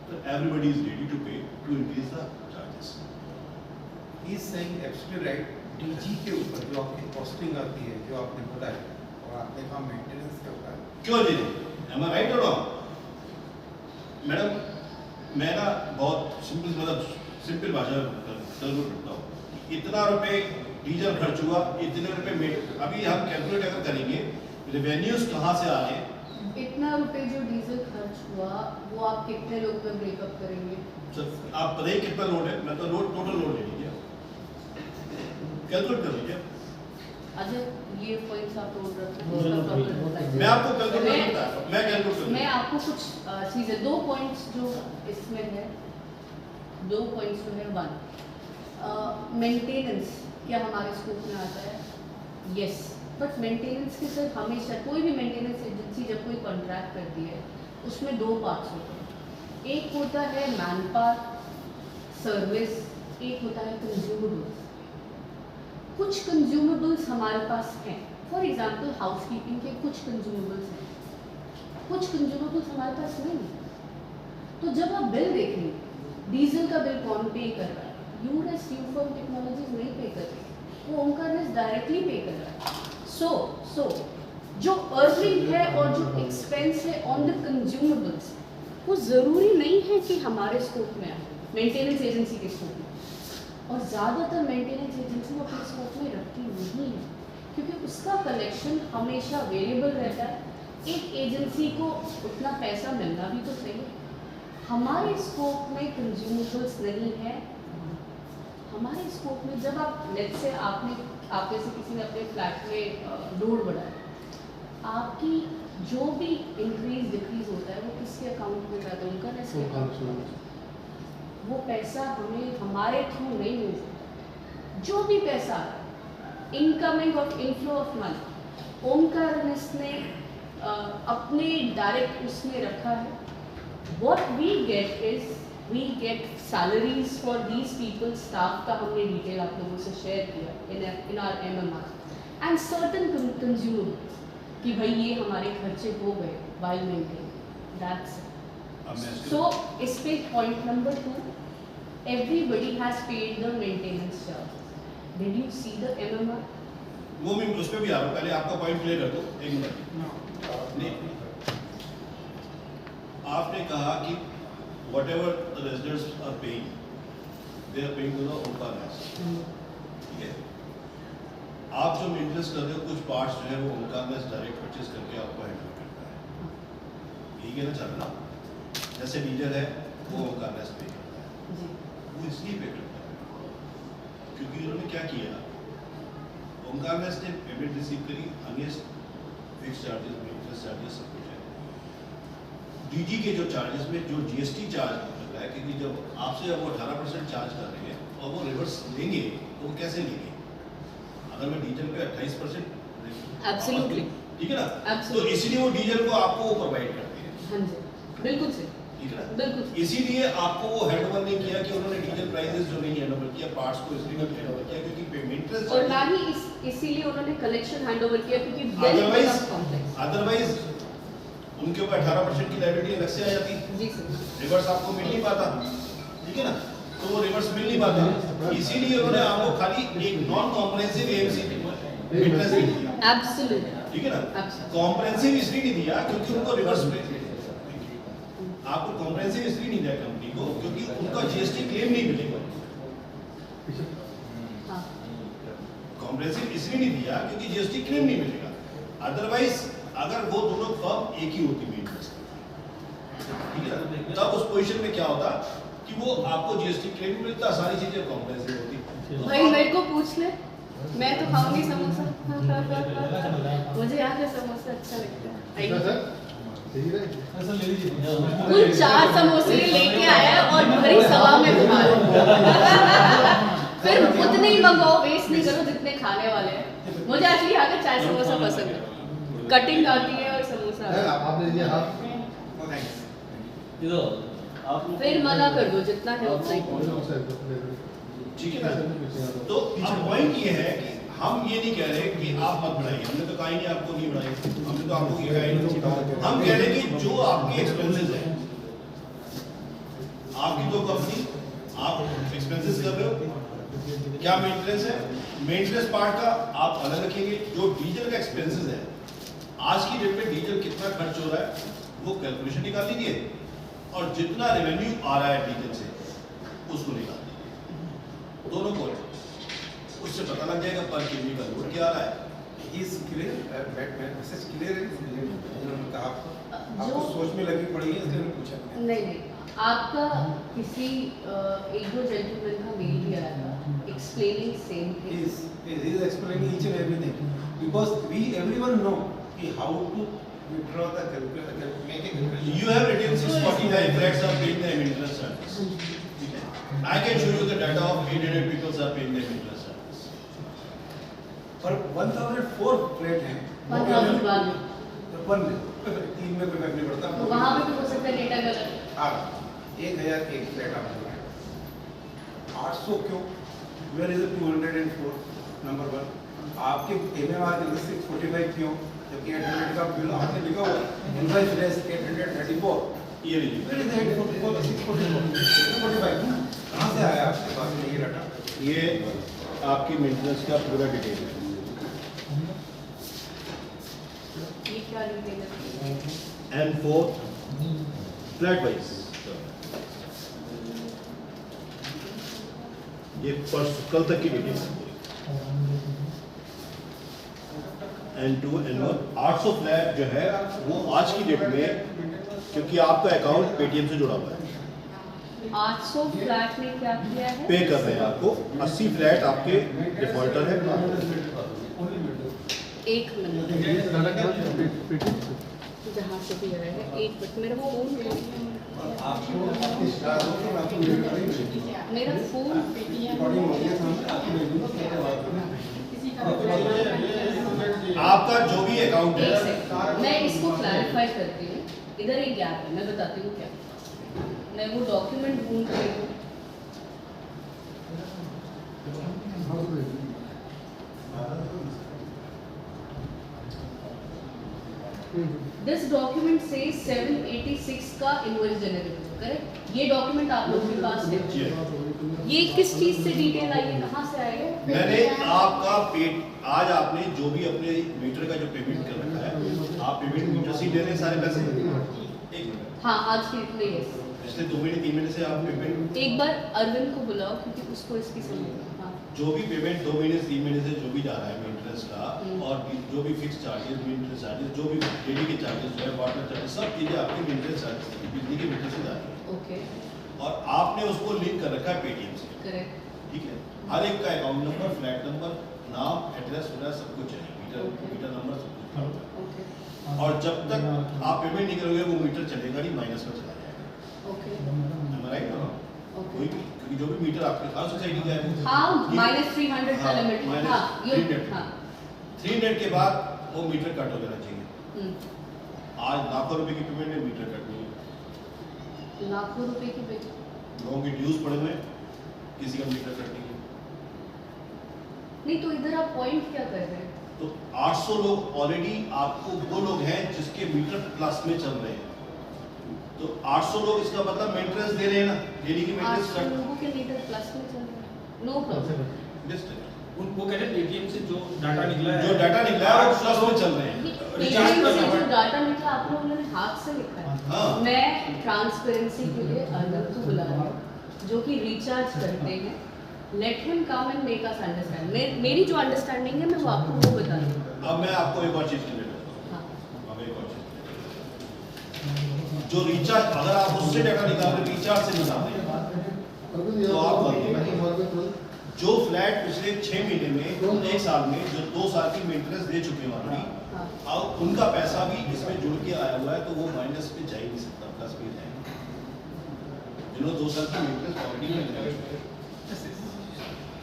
तो everybody is ready to pay to increase the charges. He is saying absolutely right. DG के ऊपर जो आपकी कॉस्टिंग आती है, जो आपने बोला है, और आपने कहा मेंटेनेंस का होता है, क्यों जी, एम आई राइट और रॉन्ग? मैडम, मैं ना बहुत सिंपल भाषा में करता हूँ। इतना रुपए डीजल खर्च हुआ, इतने रुपए में, अभी हम कैलकुलेट अगर करेंगे रेवेन्यूज कहाँ से आ रहे हैं। इतना रुपए जो डीजल खर्च हुआ वो आप कितने लोग में ब्रेकअप करेंगे? आप बताइए कितना लोड है, मैं तो लोड टोटल लोड ले लीजिए, कैलकुलेट कर लीजिए। अच्छा, ये पॉइंट्स आप नोट रखना No, no, no, मैं आपको कैलकुलेट करता हूँ, मैं कैलकुलेट मैं करूँगा। आपको कुछ चीज़ें, 2 पॉइंट्स जो इसमें है, 2 पॉइंट्स जो है, 1 मेंटेनेंस क्या हमारे स्कोप में आता है? यस, बट मेंटेनेंस के सिर्फ हमेशा कोई भी मेंटेनेंस एजेंसी जब कोई कॉन्ट्रैक्ट करती है उसमें 2 पार्ट्स होते हैं। एक होता है मैन पावर सर्विस, एक होता है कंज्यूमेबल्स। कुछ कंज्यूमेबल्स हमारे पास हैं, फॉर एग्जांपल हाउसकीपिंग के कुछ कंज्यूमेबल्स हैं, कुछ कंज्यूमेबल्स हमारे पास नहीं हैं। तो जब आप बिल देखेंगे, डीजल का बिल कौन पे कर रहा है? यूरेस यूफर्म टेक्नोलॉजीज नहीं पे कर रही, वो ओमकार डायरेक्टली पे कर रहा है। सो जो अर्निंग है और जो एक्सपेंस है ऑन द कंज्यूमेबल्स, वो ज़रूरी नहीं है कि हमारे स्कोप में आए, मेंटेनेंस एजेंसी के स्कोप में। और ज़्यादातर मेंटेनेंस एजेंसी वो अपने स्कोप में रखती नहीं है, क्योंकि उसका कलेक्शन हमेशा वेरिएबल रहता है। एक एजेंसी को उतना पैसा मिलना भी तो चाहिए। हमारे स्कोप में कंज्यूमेबल्स नहीं है। हमारे स्कोप में जब आप लेट्स से आप में से किसी ने अपने फ्लैट में लोड बढ़ाया, आपकी जो भी इंक्रीज डिक्रीज होता है वो किसके अकाउंट में जाता है? उनका नेक्स्ट अकाउंट। वो पैसा हमें हमारे थ्रू नहीं मिल सकता। जो भी पैसा इनकमिंग और इनफ्लो ऑफ मनी ओमकार ने अपने डायरेक्ट उसमें रखा है। What we get is we get salaries for these people. Staff का हमने डिटेल आप लोगों से शेयर किया in our MMR and certain consumables कि भाई ये हमारे खर्चे हो गए वाइल मेंटेन, दैट्स अब मैं इसके- सो इस पे point number 2, everybody has paid the maintenance charges. Did you see the MMR? वो मैं उस पे भी आ रहा हूँ, पहले आपका पॉइंट क्लियर कर दो, 1 मिनट। नहीं, आपने कहा कि whatever the residents are paying, they are paying to the Omkar Gas, ठीक है? आप जो मेंटेनेंस कर रहे हो, कुछ पार्ट्स जो है वो Omkar Gas डायरेक्ट परचेज करके आपको हैंडल करता है, यही कहना चाह रहे ना? जैसे डीजल है वो Omkar Gas पे करता है, जी, वो इसलिए पे करता है क्योंकि उन्होंने क्या किया, ओमकार गैस ने पेमेंट रिसीव करी against fix charges, maintenance charges, सब कुछ है। डीजी के जो चार्जेस में जो जीएसटी चार्ज लग रहा है, क्योंकि जब आपसे जब वो 18% चार्ज कर रहे हैं और वो रिवर्स लेंगे तो वो कैसे लेंगे? अगर मैं डीजल पे 28% Absolutely. ठीक है ना, तो Absolutely. इसलिए वो डीजल को आपको प्रोवाइड करते हैं, हाँ जी, बिल्कुल सही, ठीक है ना? बिल्कुल। इसीलिए आपको वो हैंड ओवर नहीं किया कि उन्होंने डीजल प्राइसेस जो नहीं हैंड ओवर किया, पार्ट्स को इसलिए नहीं हैंड ओवर किया क्योंकि मेंटेनेंस और ना ही इसीलिए उन्होंने कलेक्शन हैंडओवर किया क्योंकि बिल अदरवाइज बहुत कॉम्प्लेक्स। अदरवाइज उनके ऊपर 18% की लायबिलिटी अलग से आ जाती, जी सर, रिवर्स आपको मिल नहीं पाता, ठीक है ना? तो वो रिवर्स मिल नहीं पाता, इसीलिए उन्होंने आपको खाली एक नॉन कॉम्प्रिहेंसिव एएमसी मेंटेनेंस दिया, एब्सोल्युटली, ठीक है ना? Absolutely. कॉम्प्रिहेंसिव इसलिए नहीं दिया क्योंकि उनको रिवर्स में आपको कॉम्प्रिहेंसिव इसलिए नहीं दिया कंपनी को क्योंकि उनका जीएसटी क्लेम नहीं मिलेगा। हाँ, कॉम्प्रिहेंसिव इसलिए नहीं दिया क्योंकि जीएसटी क्लेम नहीं मिलेगा, अदरवाइज अगर वो दोनों फर्म एक ही होती मेंटेनेंस, ठीक है ना, तब उस पोजीशन में क्या होता कि वो आपको जीएसटी क्लेम मिलता, सारी चीजें कॉम्प्रिहेंसिव होती। भाई मेरे को पूछ ले, मैं तो खाऊंगी समोसा। मुझे यहाँ का समोसा अच्छा लगता है। आइए। ऐसा ले लीजिए। कुल 4 समोसे लेके आया और भरी सभा में घुमा रहा। फिर उतने ही मंगाओ, वेस्ट नहीं करो जितने खाने वाले हैं। मुझे एक्चुअली यहाँ का चाय समोसा पसंद है, कटिंग आती है और समोसा आता है। आपने दिया हाथ नो थैंक्स इधर आप फिर मना कर दो, जितना है उतना ही। ठीक है ना? तो अब पॉइंट ये है कि हम ये नहीं कह रहे कि आप मत बढ़ाइए, हमने तो कहा ही नहीं आपको नहीं बढ़ाइए, हमने तो आपको ये कहा ही नहीं। हम कह रहे हैं कि जो आपके एक्सपेंसेस हैं, आपकी तो कंपनी आप एक्सपेंसेस कर रहे हो, क्या मेंटेनेंस है, मेंटेनेंस पार्ट का आप अलग रखेंगे। जो डीजल का एक्सपेंसेस है, आज की डेट में डीजल कितना खर्च हो रहा है वो कैलकुलेशन निकाल लीजिए और जितना रेवेन्यू आ रहा है डीजल से उसको निकाल लीजिए, दोनों को उससे पता लग जाएगा पर केजी का लोड क्या आ रहा है। He is clear message clear है, उन्होंने कहा आपको जो सोच में लगी पड़ी है इसलिए मैंने पूछा। नहीं, आपका किसी 1-2 जेंटलमैन का मेल भी आया था explaining same thing. He is explaining each and everything because everyone know कि how to withdraw the make a calculation. You have written 645 flats are paying the maintenance charges. I can show you the data of 800 people are paying the maintenance charges. पर 1004 फ्लैट हैं 1001 वन तीन में कोई फर्क नहीं पड़ता तो वहाँ पे भी हो सकता है डेटा गलत। आप 1001 फ्लैट आप बोल रहे हैं 800 क्यों वेयर इज 204 नंबर 1 आपके एमएमआर के 645 क्यों जबकि 800 का बिल आपने लिखा हुआ इनवॉइस लेस 834 ये लीजिए वेयर इज 844 645 कहाँ से आया आपके पास में ये डाटा ये आपकी मेंटेनेंस का पूरा डिटेल है। ये क्या डिटेल है? M4 फ्लैट वाइज ये कल तक की डिटेल है। N2 N1 800 फ्लैट जो है वो आज की डेट में क्योंकि आपका अकाउंट पेटीएम से जुड़ा हुआ है 800 फ्लैट ने क्या किया है? पे कर रहे हैं आपको 80 फ्लैट आपके डिफॉल्टर है। एक मिनट जहाँ से भी आया है एक मिनट मेरा फोन मेरा फोन आपका जो भी अकाउंट एक है सेकंड मैं इसको क्लैरिफाई करती हूँ। इधर एक गैप है मैं बताती हूँ क्या मैं वो डॉक्यूमेंट ढूंढ रही हूँ। दिस डॉक्यूमेंट से 786 का इनवॉइस जनरेट हुआ करेक्ट। ये डॉक्यूमेंट आप लोगों के पास है। ये किस चीज से डिटेल आई है कहाँ से आई है? मैंने आपका पेट आज आपने जो भी अपने मीटर का जो पेमेंट कर रखा है आप पेमेंट मीटर से ही ले रहे हैं सारे पैसे। एक मिनट हाँ आज के लिए यस पिछले 2 महीने 3 महीने से आप पेमेंट एक बार अरविंद को बुलाओ क्योंकि उसको इसकी समझ हाँ जो भी पेमेंट 2 महीने से 3 महीने से जो भी जा रहा है मेंटेनेंस का और जो भी फिक्स चार्जेस मेंटेनेंस चार्जेस जो भी डेली के चार्जेस जो है वाटर चार्जेस सब चीज़ें आपकी मेंटेनेंस चार्जेस बिजली के मीटर से जा रही है ओके और आपने उसको लिंक कर रखा है पेटीएम से। करेक्ट ठीक है हर एक का अकाउंट नंबर फ्लैट नंबर नाम एड्रेस वगैरह सब कुछ है मीटर नंबर सब कुछ खड़ा होता है ओके और जब तक आप पेमेंट नहीं करोगे वो मीटर चलेगा नहीं माइनस में चला जाएगा। ओके राइट कोई भी क्योंकि जो भी मीटर आपके हर सोसाइटी का है हाँ -300 का लिमिट है हाँ ये हाँ 300 के बाद वो मीटर कट हो जाना चाहिए। आज लाखों रुपए की पेमेंट में मीटर कट नहीं है। लाखों रुपए की बिल लोगों के ड्यूज पड़े हुए किसी का मीटर कट नहीं है। नहीं तो इधर आप पॉइंट क्या कर रहे हैं? तो 800 लोग ऑलरेडी आपको वो लोग हैं जिसके मीटर प्लस में चल रहे हैं तो 800 लोग इसका मतलब मेंटेनेंस दे रहे हैं ना डेली की मेंटेनेंस 800 लोगों के लीटर प्लस में चल रहा है नो प्रॉब्लम। वो कह रहे हैं पेटीएम से जो डाटा निकला है जो डाटा निकला है वो प्लस में चल रहे हैं। रिचार्ज पेटीएम से करना जो डाटा निकला आप लोगों ने हाथ से लिखा है। हाँ। मैं ट्रांसपेरेंसी के लिए अरविंद को बुला रही हूँ जो कि रिचार्ज करते हैं। Let him come and make us understand. मेरी जो अंडरस्टैंडिंग है मैं वो आपको वो बता रही हूँ। अब मैं आपको एक और चीज क्लियर करता हाँ हूँ। अब एक और चीज जो रिचार्ज अगर आप उससे डाटा निकाल रहे रिचार्ज से निकाल रहे हैं तो आप जो फ्लैट पिछले 6 महीने में 1 साल में जो 2 साल की मेंटेनेंस दे चुके हैं ऑलरेडी हाँ अब उनका पैसा भी इसमें जुड़ के आया हुआ है तो वो माइनस पे जा ही नहीं सकता प्लस पे जाएगा जिन्होंने 2 साल की मेंटेनेंस ऑलरेडी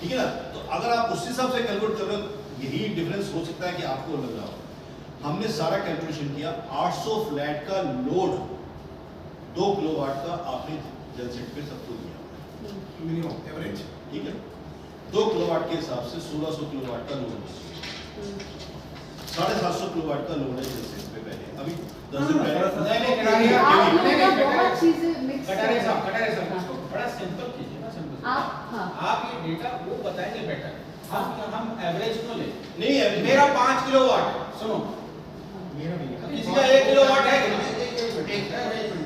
ठीक है ना। तो अगर आप उस हिसाब से कैलकुलेट कर रहे हो यही डिफरेंस हो सकता है कि आपको लग रहा हो। हमने सारा कैलकुलेशन किया 800 फ्लैट का लोड 2 किलोवाट का आपने जल सेट पे सबको दिया मिनिमम एवरेज ठीक है 2 किलोवाट के हिसाब से 1600 किलोवाट का लोड 750 किलोवाट का लोड है जल सेट पे पहले अभी 10 दिन पहले आप लोग का बहुत चीजें मिक्स कटारे साहब इसको बड़ा सिंपल कीजिए ना सिंपल आप हाँ आप ये डेटा वो बताएंगे बेटर हम एवरेज क्यों ले नहीं है मेरा 5 किलोवाट सुनो किसी का 1 किलोवाट है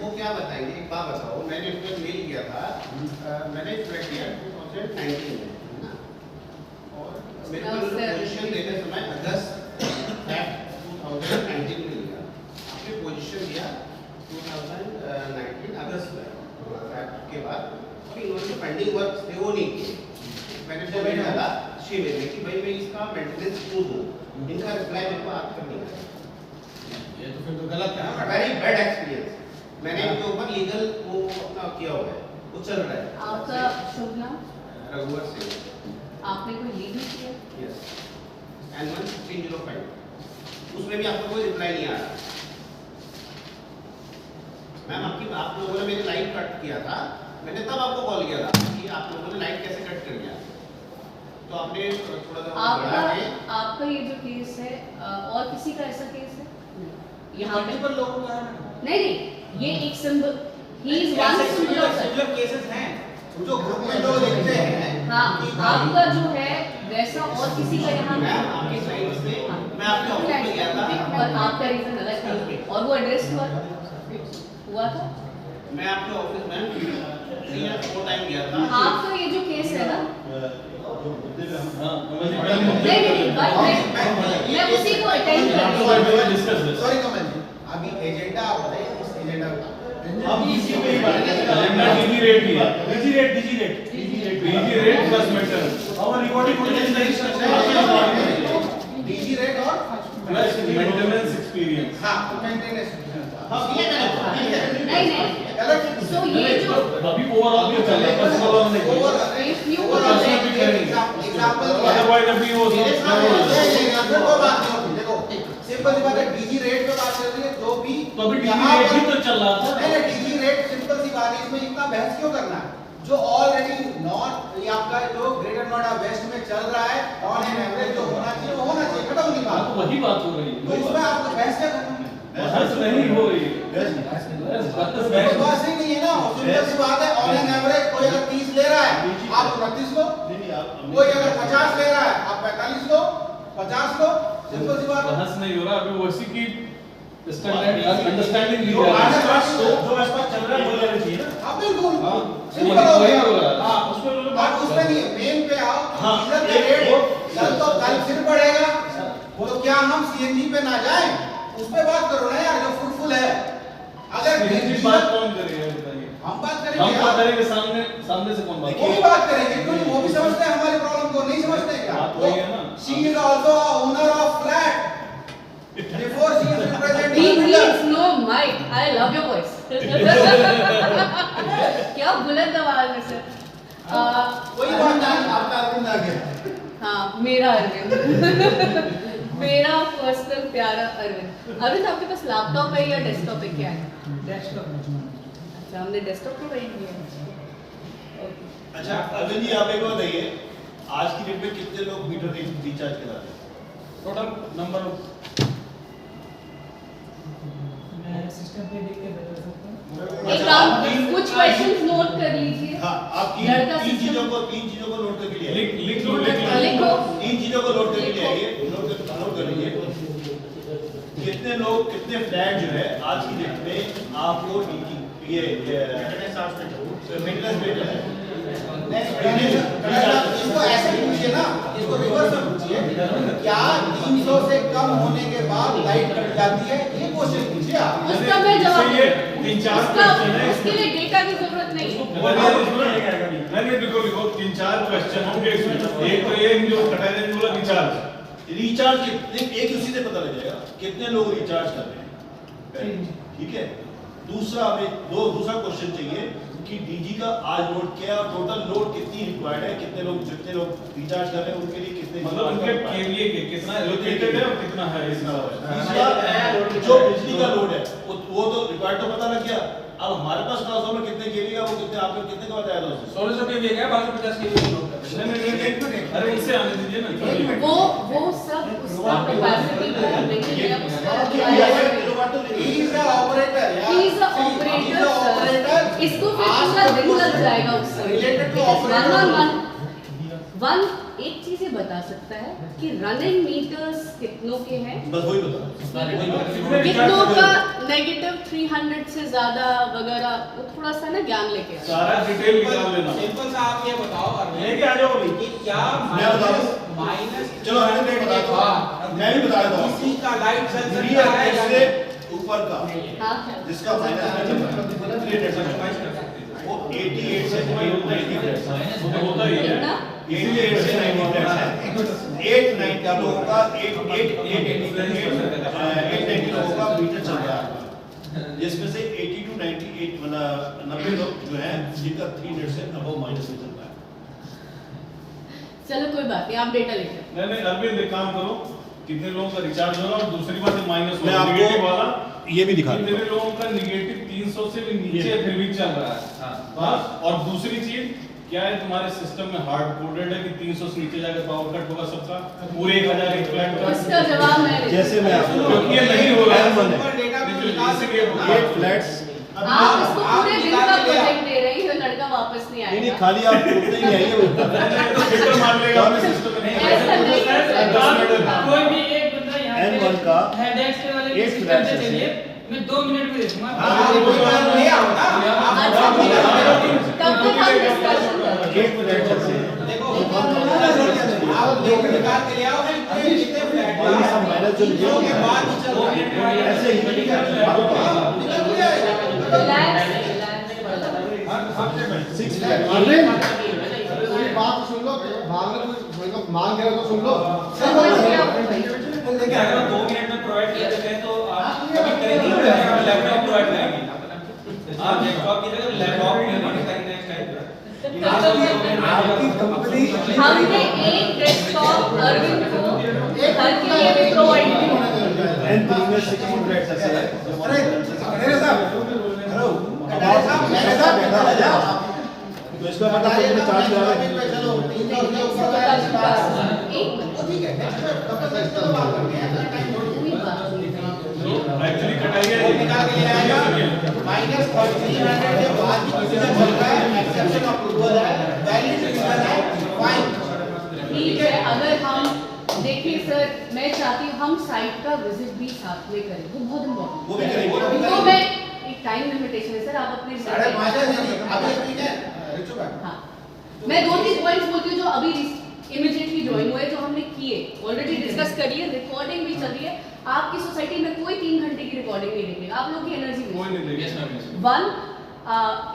वो क्या बताएंगे एक बात बताओ मैंने उसमें मेल किया था मैंने ट्रैक किया 2019 में और मेरे को पोजीशन देते समय अगस्त 2019 में लिया आपने पोजीशन दिया 2019 अगस्त में के बाद और इन्होंने पेंडिंग वर्क थे वो नहीं किए मैंने मैं मेरे को आज तक नहीं करा। ये तो फिर तो गलत है ना। Very bad experience. मैंने इनके ऊपर लीगल वो अपना किया हुआ है, वो चल रहा है। आपका शुभ नाम? रघुवर सिंह। आपने कोई लीगल किया? यस। N1 1605। उसमें भी आपको कोई रिप्लाई नहीं आ रहा। मैम आप लोगों ने मेरी लाइव कट किया था, मैंने तब आपको कॉल किया था कि आप लोगों ने लाइव कैसे कट कर दिया, तो आपने थोड़ा सा आपका ये जो केस है और किसी का ऐसा केस है? यहाँ पे मल्टीपल लोगों का है। नहीं, ये एक symbol, he is one symbol of similar cases हैं जो ग्रुप में लोग लिखते हैं। हाँ, आपका जो है वैसा और किसी का यहाँ मैम आपके साइड से मैं आपके ऑफिस में गया था और आपका रीजन अलग था और वो एड्रेस हुआ था। मैं आपके ऑफिस में 3 या 4 टाइम गया था। आपका ये जो केस है ना, नहीं, मैं उसी को अटेंड कर रही हूँ। सॉरी कमल जी, अभी एजेंडा आप बताइए, इस एजेंडा का हम इसी पे ही बात कर रहे हैं। डीजी रेट भी है, डीजी रेट प्लस मेंटेनेंस। और रिकॉर्डिंग डीजी रेट और प्लस मेंटेनेंस एक्सपीरियंस। हाँ, मेंटेनेंस। नहीं, सो ये जो अभी ओवरऑल भी चल रहा है, पर्सनल वाला नहीं। if you पर्सनल भी करेंगे, अदरवाइज अभी वो देखो सिंपल सी बात है, डीजी रेट पे बात चल रही है, जो भी तो अभी डीजी रेट भी तो चल रहा था। नहीं, डीजी रेट सिंपल सी बात है, इसमें इतना बहस क्यों करना है? जो ऑलरेडी नॉट ये आपका जो ग्रेटर नोएडा वेस्ट में चल रहा है, ऑन एन एवरेज जो होना चाहिए वो होना चाहिए, खत्म होगी बात। तो वही बात हो रही तो है, इसमें आपको बहस क्या करना है? बहस नहीं हो रही है। कोई बात ही नहीं है ना, सिंपल सी बात है, ऑन एन एवरेज कोई अगर 30 ले रहा है आप 29 लो, कोई अगर 50 ले रहा है आप 45 लो, 50 लो, सिंपल सी बात है। बहस नहीं हो रहा, अभी वैसी की स्टैंडर्ड अंडरस्टैंडिंग ली जो जा रही है। आसपास चल रहा है वो लेना चाहिए ना। हाँ बिल्कुल, सिंपल वही हो वही गया। हो रहा है। हाँ, बात उसमें नहीं है, मेन पे आओ। हाँ, डीजल का रेट कल तो कल फिर बढ़ेगा, वो तो क्या हम सीएनजी पे ना जाएं, उस पे बात करो ना यार, जो फ्रूटफुल है। अगर सीएनजी बात कौन करेगा बताइए? हम बात हम करेंगे तो यार, करेंगे, सामने से कौन बात वो भी बात करेंगे, क्यों वो भी समझते हैं हमारी प्रॉब्लम को, नहीं समझते क्या? बात वही है ना। She is also owner of flat before she is he representing. needs no mic. I love your voice. क्या बुलंद आवाज है सर। वही बात है, आपका अरविंद आ गया। हाँ, मेरा अरविंद मेरा पर्सनल प्यारा अरविंद। अरविंद आपके पास लैपटॉप है या डेस्कटॉप है, क्या है? अच्छा, हमने डेस्कटॉप प्रोवाइड किया है। ओके। अच्छा अरविंद जी, आप एक बात बताइए, आज की डेट में कितने लोग मीटर रिचार्ज कराते हैं? टोटल नंबर सिस्टम पे देख के बता सकता हूँ। एक अच्छा, काम, आप तीन- कुछ क्वेश्चंस नोट कर लीजिए। हाँ, आप लड़का तीन system- चीजों को नोट करके लिए आइए। लिख लो लिखो। तीन चीजों को नोट करके ले आइए, नोट कर लीजिए। कितने लोग, कितने फ्लैट जो है आज की डेट में आपको ये मेंटेनेंस पे है? इसको ऐसे पूछिए ना, इसको रिवर्स में पूछिए, क्या 300 से कम होने के बाद लाइट कट जाती है? ये क्वेश्चन पूछिए आप। उसका मैं जवाब ये 3-4 उसका क्वेश्चन है। उसके लिए डेटा की जरूरत नहीं है। नहीं लिखो 3-4 क्वेश्चन होंगे इसमें। एक तो ये जो कटाने बोला रिचार्ज कितने, एक उसी से पता लग जाएगा कितने लोग रिचार्ज कर रहे हैं, ठीक है। दूसरा हमें दूसरा क्वेश्चन चाहिए कि डीजी का आज लोड क्या है और टोटल लोड कितनी रिक्वायर्ड है, कितने लोग जितने लोग रिचार्ज कर रहे हैं उनके लिए कितने, मतलब उनके केवीए के कितना एलोकेटेड है और कितना है इसका। तीसरा जो बिजली का लोड है वो तो रिक्वायर्ड तो पता लग गया। अब हमारे पास ट्रांसफार्मर कितने केवी का, वो कितने आपको कितने का बताया था उसने? 1600 के भी है, 1250 के भी लोग करते हैं। नहीं, अरे इससे आने दीजिए ना। वो सब उसका कैपेसिटी को लेके या उसका He is the operator, yeah. He is the See, operator, he is the operator. sir. इसको फिर पूरा दिन लग जाएगा उससे। Related to Because operator. One एक चीज ये बता सकता है कि रनिंग मीटर्स कितनों के हैं, बस वही बता। कितनों का नेगेटिव 300 से ज्यादा वगैरह, वो थोड़ा सा ना ज्ञान लेके आए। सारा डिटेल निकाल लेना। सिंपल सा आप ये बताओ अरविंद, लेके आ जाओ अभी। कि क्या मैं बता दूं? माइनस चलो हमें मैं बताता हूँ, मैं भी बता देता हूँ। किसी का लाइट चल सकता रियल है या से नहीं? ऊपर का हाँ, जिसका माइनस में चल रहा है वो 88 से 90 फ्लैट्स है। वो तो होता ही है। कितना? 88 से 90 फ्लैट्स है। 890 लोगों का 890 लोगों का मीटर चल रहा है, जिसमें से 80 to 98 मतलब 90 लोग जो हैं जिनका 300 से अबव माइनस में चल रहा है। चलो कोई बात नहीं, आप डेटा लेके आओ। नहीं अरविंद एक काम करो, कितने लोगों का रिचार्ज हो रहा है और दूसरी बात है माइनस मैं आपको नेगेटिव वाला ये भी दिखा कितने दूंगा। लोगों का नेगेटिव 300 से भी नीचे फिर भी चल रहा है। हाँ, और दूसरी चीज क्या है, तुम्हारे सिस्टम में हार्ड कोडेड है कि 300 से नीचे जाकर पावर कट होगा सबका पूरे 1000 एक फ्लैट का। इसका जवाब मैं देती हूँ। जैसे मैं आपको क्योंकि ये नहीं हो रहा है N1 है। डेटा को इसलिए निकाल सकते हो। 8 फ्लैट्स आप इसको पूरे दिन का प्रोजेक्ट दे रही हो, लड़का वापस नहीं नहीं आएगा। खाली आप उतने ही आइए वो तो फिल्टर मार लेगा अपने सिस्टम में नहीं ऐसा नहीं है सर। कोई भी एक बंदा यहाँ N1 का हेडेक्स के वाले एक सिस्टम फ्लैट पे से चलिए, मैं 2 मिनट में दे दूंगा। ले आओ ना। अच्छा, तब तक हम डिस्कशन करें। 8 फ्लैट्स से देखो आप देखो निकाल के ले आओ कितने फ्लैट वही सब माइनस जो के बाद ही चल रहा है। ऐसे ही निकल जाएगा। रिलैक्स, 6 फ्लैट्स पूरी बात सुन लो, मतलब मांग रहे हो तो सुन लो। समझ गए आप भाई। देखिए अगर 2 मिनट में प्रोवाइड किया जाता है तो आप कभी करें 3 मिनट में लैपटॉप प्रोवाइड करेंगे। आप लैपटॉप की जगह लैपटॉप नहीं करेंगे नेक्स्ट टाइम। आपकी कंपनी हमने एक डेस्कटॉप अरविंद को घर के लिए भी प्रोवाइड किया। N3 में 16 फ्लैट्स ऐसे है। अरे मेरे साहब हेलो मेरे साहब तो इसका मतलब तुमने चार्ज लगा है। चलो 300 के ऊपर एक मिनट। ठीक है तब तक तो बात करते हैं कोई बात नहीं। एक्चुअली कटाई है वो निकाल के ले आएगा माइनस 300 के बाद भी किसी ने बोल रहा है एक्सेप्शन अप्रूवल है वैलिड रीजन है फाइन। ठीक है, अगर हम देखिए सर, मैं चाहती हूँ हम साइट का विजिट भी साथ में करें, वो बहुत इम्पोर्टेंट वो भी करेंगे। तो मैं एक टाइम लिमिटेशन है सर, आप अपने 5:30 अभी एक है रिचू भाई। हाँ, मैं 2-3 पॉइंट्स बोलती हूँ जो अभी इमीडिएटली ज्वाइन हुए, जो हमने किए, ऑलरेडी डिस्कस करी है, रिकॉर्डिंग भी चल रही है। आपकी सोसाइटी में कोई 3 घंटे की रिकॉर्डिंग नहीं देखेगा, आप लोग की एनर्जी कोई नहीं देगा। One,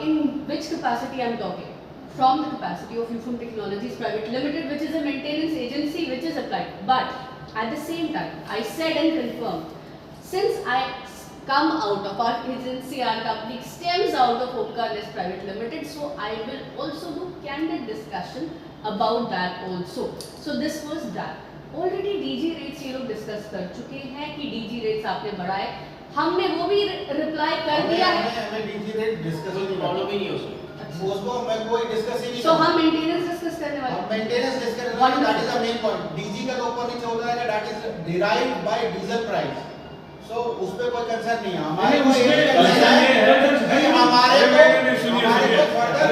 in which capacity I am talking? From the capacity of Ufum Technologies Private Limited, which is a maintenance agency which is applied. But at the same time, I said and confirmed, since I come out of our agency, our company stems out of Opcarness Private Limited, so I will also do candid discussion about that also. So this was that. Already DG rates ये लोग डिस्कस कर चुके हैं कि DG rates आपने बढ़ाए, हमने वो भी रिप्लाई कर दिया है। हमें डीजी रेट डिस्कस प्रॉब्लम ही नहीं हो सकती उसको मैं कोई डिस्कस ही नहीं तो हम मेंटेनेंस डिस्कस करने वाले हैं। मेंटेनेंस डिस्कस करना that is the main point DG का तो ऊपर नीचे हो जाएगा that is derived bye diesel price so उस पे कोई कंसर्न नहीं है हमारे को ये कंसर्न है कि हमारे को further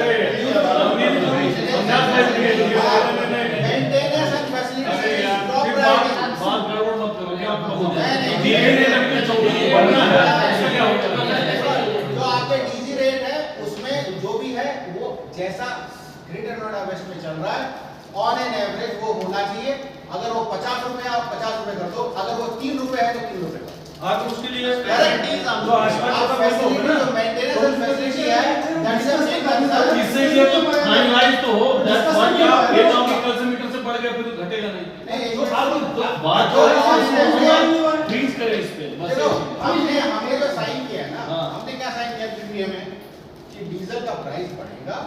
maintenance and facility top priority बात गड़बड़ मत करो क्या आप जो आपके डीजी रेट है उसमें जो भी है वो जैसा ग्रेटर नोएडा वेस्ट में चल रहा है ऑन एन एवरेज वो होना चाहिए अगर वो 50 रुपए आप 50 रुपए कर दो अगर वो 3 रुपए है तो 3 रुपए कर आप उसके लिए गारंटीज जो आसपास का फैसिलिटी जो मेंटेनेंस एंड फैसिलिटी है दैट इज अ कंसर्न इसीलिए तो फाइनलाइज तो हो दैट्स व्हाट या ये नॉमिनल से मीटर से बढ़ गया फिर तो घटेगा नहीं। जो बात प्लीज करें इस पे बस देखो हमने जो साइन किया है ना हाँ। हमने क्या साइन किया पीपीए में कि डीजल का प्राइस बढ़ेगा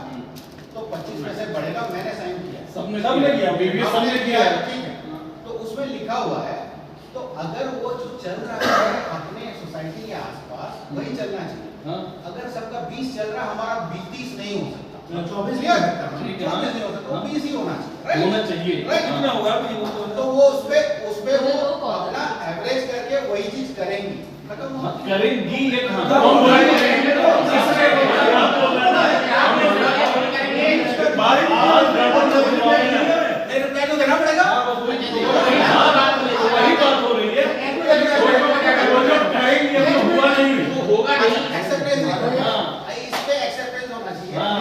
तो 25 पैसे बढ़ेगा मैंने साइन किया सबने किया बीबी सबने किया है। ठीक है तो उसमें लिखा हुआ है तो अगर वो जो चल रहा है अपने सोसाइटी के आसपास वही चलना चाहिए हाँ। अगर सबका 20 चल रहा है हमारा 20-30 नहीं हो सकता 24 नहीं हो सकता ठीक है, 24 नहीं हो सकता वो हाँ। 20 ही होना चाहिए होना चाहिए। राइट हाँ। कितना होगा तो वो उस पे वो वो कौन अपना एवरेज करके वही चीज करेंगी खत्म हुआ करेंगी ये हाँ। हम बोलेंगे इससे आप बोल रहे हैं बात गड़बड़ मत करो रिप्लाई तो देना पड़ेगा वही बात हो रही है हुआ नहीं होगा नहीं एक्सेप्टेंस हाँ। इस पे एक्सेप्टेंस होना चाहिए हाँ।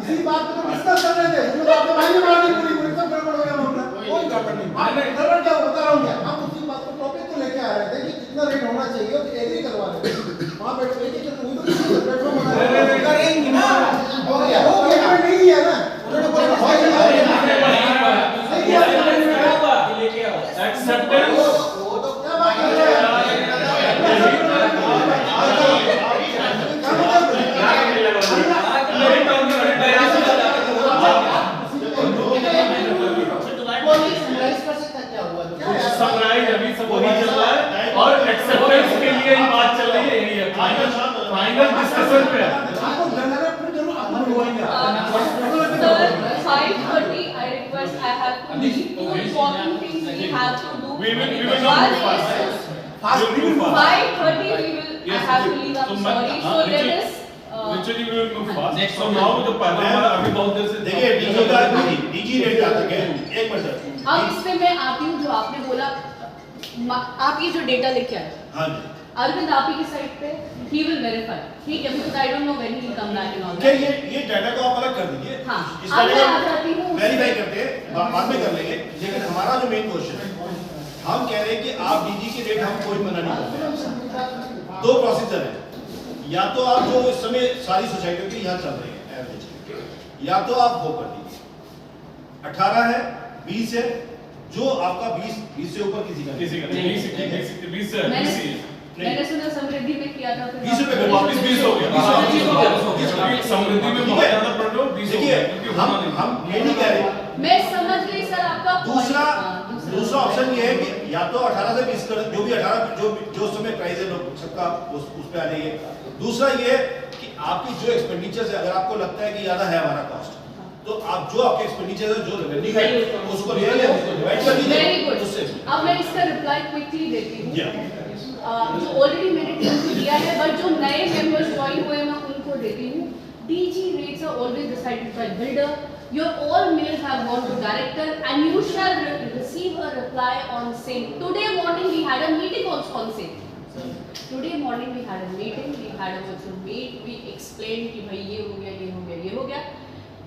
इसी बात पे तो डिस्कस कर रहे थे इसमें तो आपने भाई ने मारनी पूरी पूरी सब गड़बड़ हो गया मामला कोई गड़बड़ नहीं गड़बड़ क्या बता रहा हूँ क्या हम उसी बात को टॉपिक को लेके आ रहे थे कि कितना रेट होना चाहिए और एग्री करवा रहे थे वहाँ बैठ के तो प्लेटफॉर्म बना रहे करेंगे ना हो गया नहीं किया ना उन्होंने बोला फाइनल डिस्कशन पे है। आपको डर लग रहा है फिर जरूर आप बोलेंगे Sir, 5:30. I request. I have to leave. Two important things we have to do. We will not move One fast. is fast We will move fast. 5:30. We will. I Yes, have to okay. leave. I'm So, sorry. हाँ, So let literally- us. Literally we will move fast. Next So one. now जो पहला हमारा अभी बहुत देर से देखिए डीजी का डीजी रेट आता है एक मिनट सर। अब इसमें मैं आती हूँ जो आपने बोला आप ये जो डेटा लेके आए हाँ जी अरविंद आप ही की साइड पे ही विल वेरीफाई ठीक है because I don't know when he will come back and all क्या ये डाटा को आप अलग कर दीजिए हाँ, इस अब मैं आ डाटा जाती हूँ को वेरीफाई करते हैं बाद में कर लेंगे लेकिन हमारा जो मेन क्वेश्चन है हम कह रहे हैं कि आप डीजी की रेट हम कोई मना नहीं करते दो प्रोसीजर है या तो आप जो इस समय सारी सोसाइटियों के यहाँ चल रहे हैं एवरेज या तो आप वो कर दीजिए 18 है 20 है जो आपका 20 से ऊपर किसी का किसी का नहीं 20 से मैंने सुना समृद्धि में किया था फिर 20 रुपए कर वापस 20 हो गया 20 हो गया समृद्धि में बहुत ज्यादा पढ़ लो 20 हो गया क्योंकि हम ये नहीं कह रहे मैं समझ गई सर आपका दूसरा ऑप्शन ये है कि या तो 18 से 20 कर जो भी 18 जो समय प्राइस है लोग सबका उस पे आ जाइए दूसरा ये है कि आपकी जो एक्सपेंडिचर है अगर आपको लगता है कि ज्यादा है हमारा कॉस्ट तो आप जो आपके एक्सपेंडिचर है जो रेवेन्यू है उसको ले लें डिवाइड कर दीजिए वेरी गुड अब मैं इसका रिप्लाई क्विकली देती हूँ जो ऑलरेडी मैंने टीम को दिया है बट जो नए मेंबर्स ज्वाइन हुए मैं उनको देती हूँ DG rates are always decided by builder your all mails have gone to director and you shall receive a reply on same today morning we had a meeting also on same today morning we had a meeting we had a virtual meet we explained कि भाई ये हो गया ये हो गया ये हो गया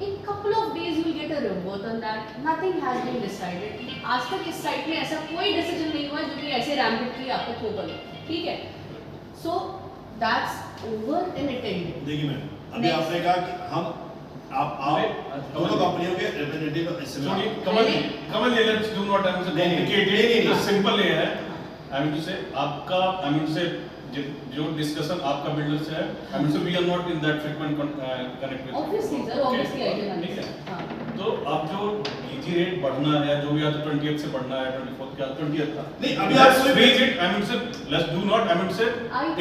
in couple of days you will get a report on that nothing has been decided आज तक इस साइट में ऐसा कोई डिसीजन नहीं हुआ जो कि ऐसे रैम्पिडली आपको ठोकर ले ठीक है so that's over and attended देखिए मैम अभी आपने कहा कि हम आप दोनों कंपनियों के रिप्रेजेंटेटिव इस समय कमल ये let's do not complicated simple ये है आई मीन टू से आपका आई मीन से जो डिस्कशन आपका बिल्डर से है I mean say we are not in that frequent connect with obviously sir obviously I can ठीक है हां तो अब जो डीजी रेट बढ़ना है जो भी आता 20th से बढ़ना है 24th का 20th था नहीं अभी आप कोई raise it I mean say let's do not I mean say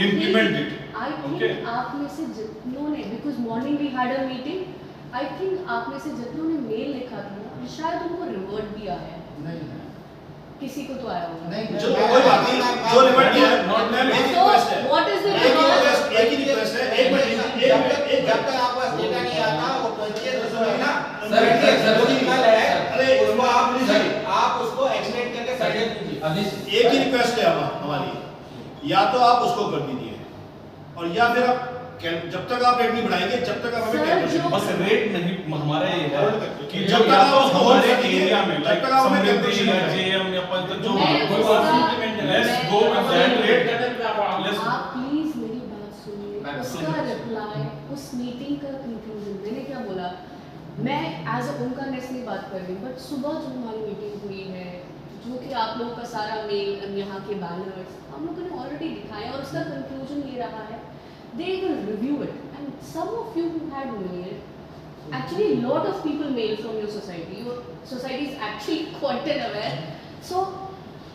implement it I think आप में से जितनों ने because morning we had a meeting I think आप में से जितनों ने मेल लिखा था ना शायद उनको रिवर्ट भी आया है नहीं किसी को तो आया होगा नहीं जो कोई बात नहीं जो रिवर्ट किया है नॉट मैम एक so रिक्वेस्ट है what is the एक ही रिक्वेस्ट है एक मिनट एक जब तक आपके पास डेटा नहीं आता वो 20th में ना सर वो निकल है अरे उसको आप उसको एक्सटेंड करके सर्टिफिकेट कीजिए एक ही रिक्वेस्ट है हमारी या तो आप उसको कर दीजिए और या फिर आप जब तक आप रेट नहीं बढ़ाएंगे जब तक आप हमें Sir, कैलकुलेशन बस रेट नहीं हमारा ये है कि जब जब तक या आप तो उसको हमारे hold करिए, एरिया में जब लाइक तक आप हमें समृद्धि calculation या करें। जेएम या पंच जो मैं कोई उसका- बात let's go with that rate let's आप प्लीज मेरी बात सुनिए उसका रिप्लाई उस मीटिंग का कंक्लूजन मैंने क्या बोला मैं एज अ ओमकारनेस नहीं बात कर रही बट सुबह जो हमारी मीटिंग हुई है जो कि आप लोगों का सारा मेल यहाँ के बैनर्स हम लोगों ने ऑलरेडी दिखाए और उसका कंक्लूजन ये रहा है they will review it and some of you who had mailed actually a lot of people mail from your society is actually quite aware so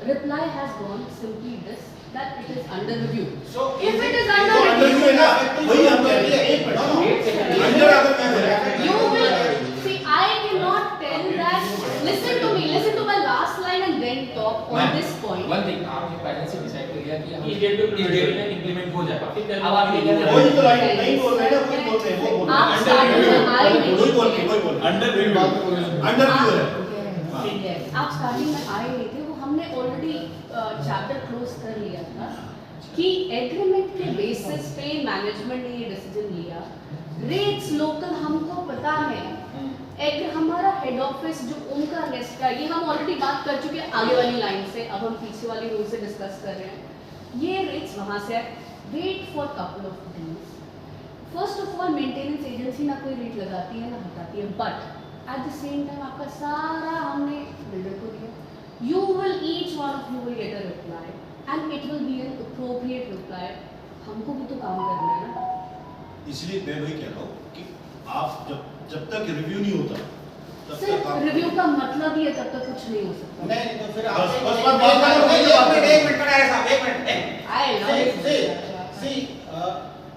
reply has gone simply this that it is under review So if it is तो under अंडर review व्यू है ना वही हम कह रहे हैं एक मिनट अंडर अगर व्यू है you will see I cannot tell that listen to my last line and then talk on this point one thing आपने पहले से डिसाइड कर लिया कि इस डेट में इंप्लीमेंट हो जाएगा अब आप ये कह रहे वही तो लाइन नहीं बोल रहे ना वही बोल रहे हैं वो बोल आप रहे starting हैं में आए नहीं वही बोल रहे हैं वही बोल रहे हैं अंडर रिव्यू अंडर व्यू है Yes. आप स्टार्टिंग में आए नहीं थे वो हमने ऑलरेडी चैप्टर क्लोज कर लिया था कि एग्रीमेंट के बेसिस पे मैनेजमेंट ने ये डिसीजन लिया रेट्स लोकल हमको पता है एक हमारा हेड ऑफिस जो ओमकार नेस्ट का ये हम ऑलरेडी बात कर चुके हैं आगे वाली लाइन से अब हम पीछे वाली रो से डिस्कस कर रहे हैं ये रेट्स वहाँ से wait for couple of days first of all maintenance agency ना कोई रेट लगाती है ना हटाती है but at the same time आपका सारा हमने बिल्डर को दिया you will each one of you will get a reply and it will be an appropriate reply हमको भी तो काम करना है ना इसलिए मैं वही कह रहा हूँ कि आप जब तक रिव्यू नहीं होता तब तक सिर्फ आप रिव्यू का मतलब ही है तब तक कुछ नहीं हो सकता नहीं तो फिर बस- आप बस बात करो, एक मिनट करा है साहब एक मिनट आई लव see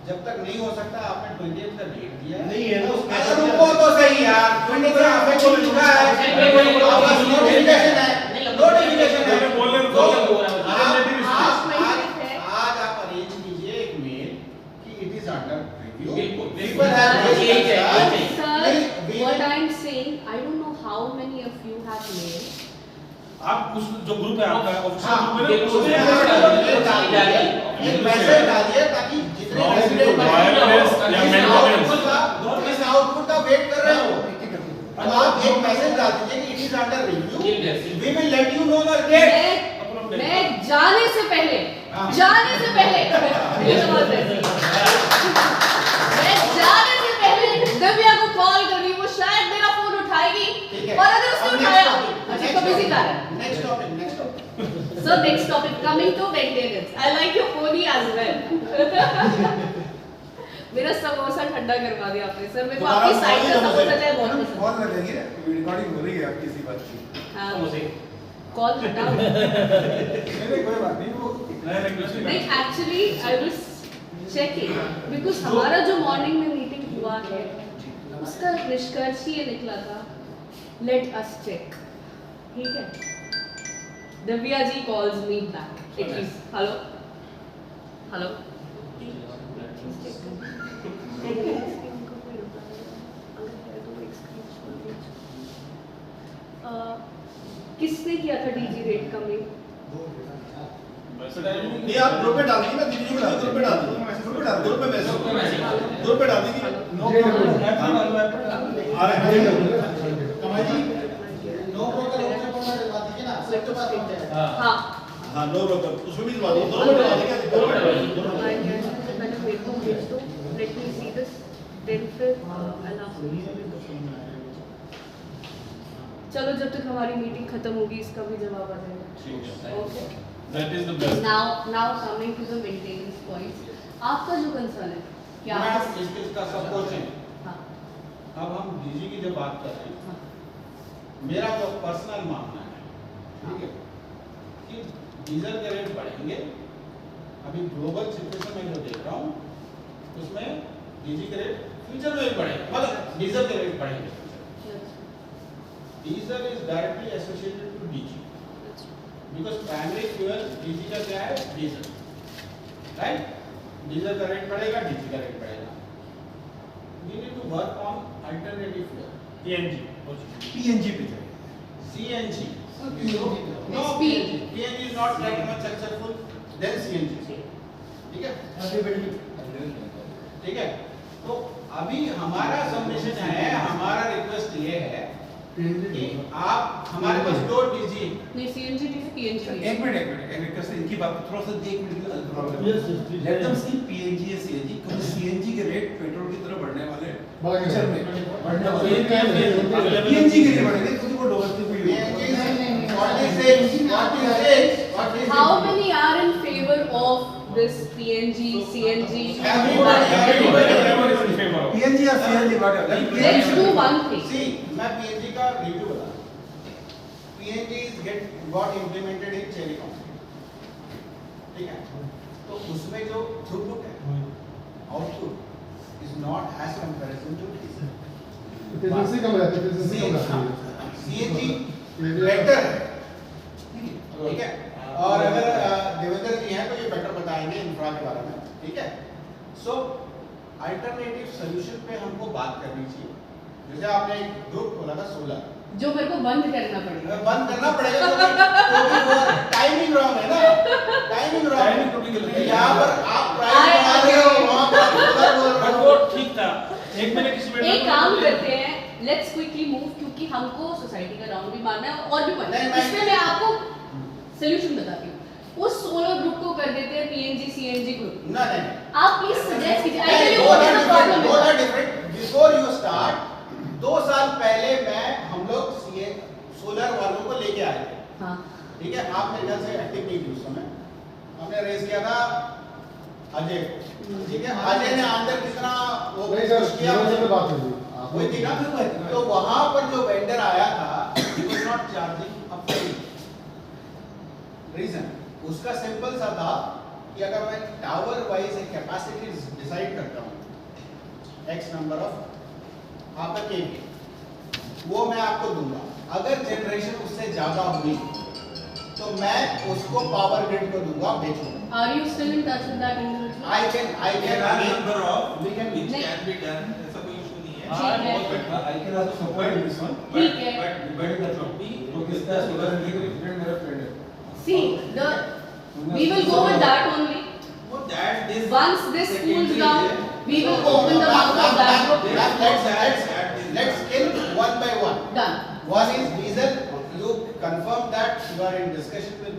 जब तक नहीं हो सकता आपने 28 का डेट दिया है नहीं है ना उसमें। अरे रुको तो सही यार 28 का आपने को लिखा है आपका नोटिफिकेशन है नोटिफिकेशन है बोलने तो दो आज आप अरेंज कीजिए एक मेल कि इट इज अंडर रिव्यू बिल्कुल, people have Sir, what I'm saying, I don't know how many of you have mailed. आप उस जो ग्रुप है आपका हाँ, ऑफिशियल ग्रुप है बिल्कुल, एक मैसेज डालिए ताकि जितने रेजिडेंट वायरलेस या मेंटेनेंस इस आउटपुट का वेट कर रहे हो अब आप एक मैसेज डाल दीजिए कि it is under review we will let you know the date मैं जाने से पहले ये तो बात है। मैं जाने से पहले दिव्या को कॉल कर रही हूँ, वो शायद मेरा फोन उठाएगी और अगर उसने उठाया अच्छा तो बिजी था। Next topic So next topic coming to maintenance. I like your pony as well. मेरा समोसा ठंडा करवा दिया आपने सर। मेरे को आपकी साइड का समोसा चाहे बहुत पसंद कॉल लगेंगे रिकॉर्डिंग हो रही है आपकी इसी बात की है। हाँ, कॉल हटाओ। नहीं कोई बात नहीं वो नहीं actually I was checking because हमारा जो मॉर्निंग में मीटिंग हुआ है उसका निष्कर्ष ये निकला था लेट अस चेक। ठीक है, Divya ji calls me back at least hello hello किसने किया था डीजी रेट का मेल? नहीं आप ग्रुप पे डाल दीजिए ना दीदी को ग्रुप पे डाल दीजिए ग्रुप पे मैसेज ग्रुप पे डाल दीजिए नो कमाल जी नो ब्रोकर होने पर डलवा दीजिए ना सबके पास होता है हाँ हाँ नो ब्रोकर उसमें भी डलवा दीजिए दोनों में डलवा दीजिए दोनों में डलवा दीजिए मैंने मेरे को भेज दो let me see this then फिर चलो जब तक हमारी मीटिंग खत्म होगी इसका भी जवाब आ जाएगा। Okay that is the best now coming to the maintenance points, आपका जो कंसर्न है क्या आप इसका सब कुछ है। हाँ अब हम डीजी की जब बात कर रहे हैं हाँ मेरा जो पर्सनल मानना है ठीक है कि डीजल के रेट बढ़ेंगे। अभी ग्लोबल सिचुएशन में जो देख रहा हूँ उसमें डीजी के रेट फ्यूचर में भी बढ़ेंगे मतलब डीजल के रेट बढ़ेंगे। Diesel is directly associated to DG because primary fuel DG का क्या है डीजल राइट। डीजल का रेट बढ़ेगा डीजी का रेट बढ़ेगा। We need to work on alternative fuel PNG पे जाए CNG. No, SP. PNG is not that much successful than CNG. ठीक है? ठीक है? तो अभी हमारा सबमिशन है, हमारा रिक्वेस्ट ये है कि आप हमारे पास दो डीजी नहीं सीएनजी नहीं से पीएनजी एक मिनट एक रिक्वेस्ट इनकी बात को थोड़ा सा एक मिनट के लिए problem Yes, yes, please. Let them see PNG या सीएनजी क्योंकि सीएनजी के रेट पेट्रोल की तरह बढ़ने वाले हैं फ्यूचर में पीएनजी के लिए बढ़ेंगे क्योंकि वो डोमेस्टिक में How many are in favor of this PNG, CNG? everyone is in favor of PNG या CNG Let's do one thing. See, मैं PNG का रिव्यू बता रहा हूँ। PNG is got implemented in Cherry County. ठीक है? तो उसमें जो थ्रूपुट है, output is not as comparison to diesel. Efficiency कम रहती है, एफिशिएंसी कम रहती है। CNG बेटर है। ठीक है? और अगर देवेंद्र जी हैं तो ये बेटर बताएंगे इंफ्रा के बारे में। ठीक है? So अल्टरनेटिव सोल्यूशन पे हमको बात करनी चाहिए। जैसे आपने एक ग्रुप खोला था सोलर, जो मेरे को बंद करना पड़ेगा। बंद करना पड़ेगा क्योंकि वो टाइमिंग रॉन्ग है ना, टाइमिंग रॉन्ग है। यहाँ पर आप प्राइस बढ़ा रहे हो, वहाँ पर आप सोलर बोल रहे बट हो। वो ठीक था एक मैंने किसी में एक काम करते हैं, लेट्स क्विकली मूव क्योंकि हमको सोसाइटी का राउंड भी मारना है और भी पढ़ना नहीं, है। मैं- इसमें मैं आपको सोल्यूशन बताती हूँ। उस सोलर ग्रुप को कर देते हैं पीएनजी सीएनजी ग्रुप। ना नहीं आप प्लीज सजेस्ट कीजिए। I tell you what is the problem. Both are different. Before you start 2 साल पहले हम लोग सोलर वालों को लेके आए थे। हाँ ठीक है? आप मेरे ख्याल से एक्टिव नहीं थे उस समय। हमने रेस किया था अजय। ठीक है? अजय ने अंदर कितना वो नहीं सर, पुश किया मेरे से बात हुई। वही थी ना। तो वहां पर जो वेंडर आया था he was not charging a fee. Reason उसका सिंपल सा था कि अगर मैं टावर वाइज एक कैपेसिटी डिसाइड करता हूँ x नंबर ऑफ आपका केवी, वो मैं आपको दूंगा। अगर जनरेशन उससे ज्यादा हुई तो मैं उसको पावर ग्रिड को दूंगा, बेचूंगा। Are you still in touch with that individual? I can number of we can which नहीं। can be done, ऐसा कोई इशू नहीं है। ठीक है। बहुत better। I can also support in this one. ठीक है। but that should be तो किसका सोलर फ्रेंड मेरा फ्रेंड है। See, we will go with that only. वो that is Once this cools secondary down, है। we will open the mouth of that book. let's kill one by one. Done. One is diesel. You confirm that you are in discussion with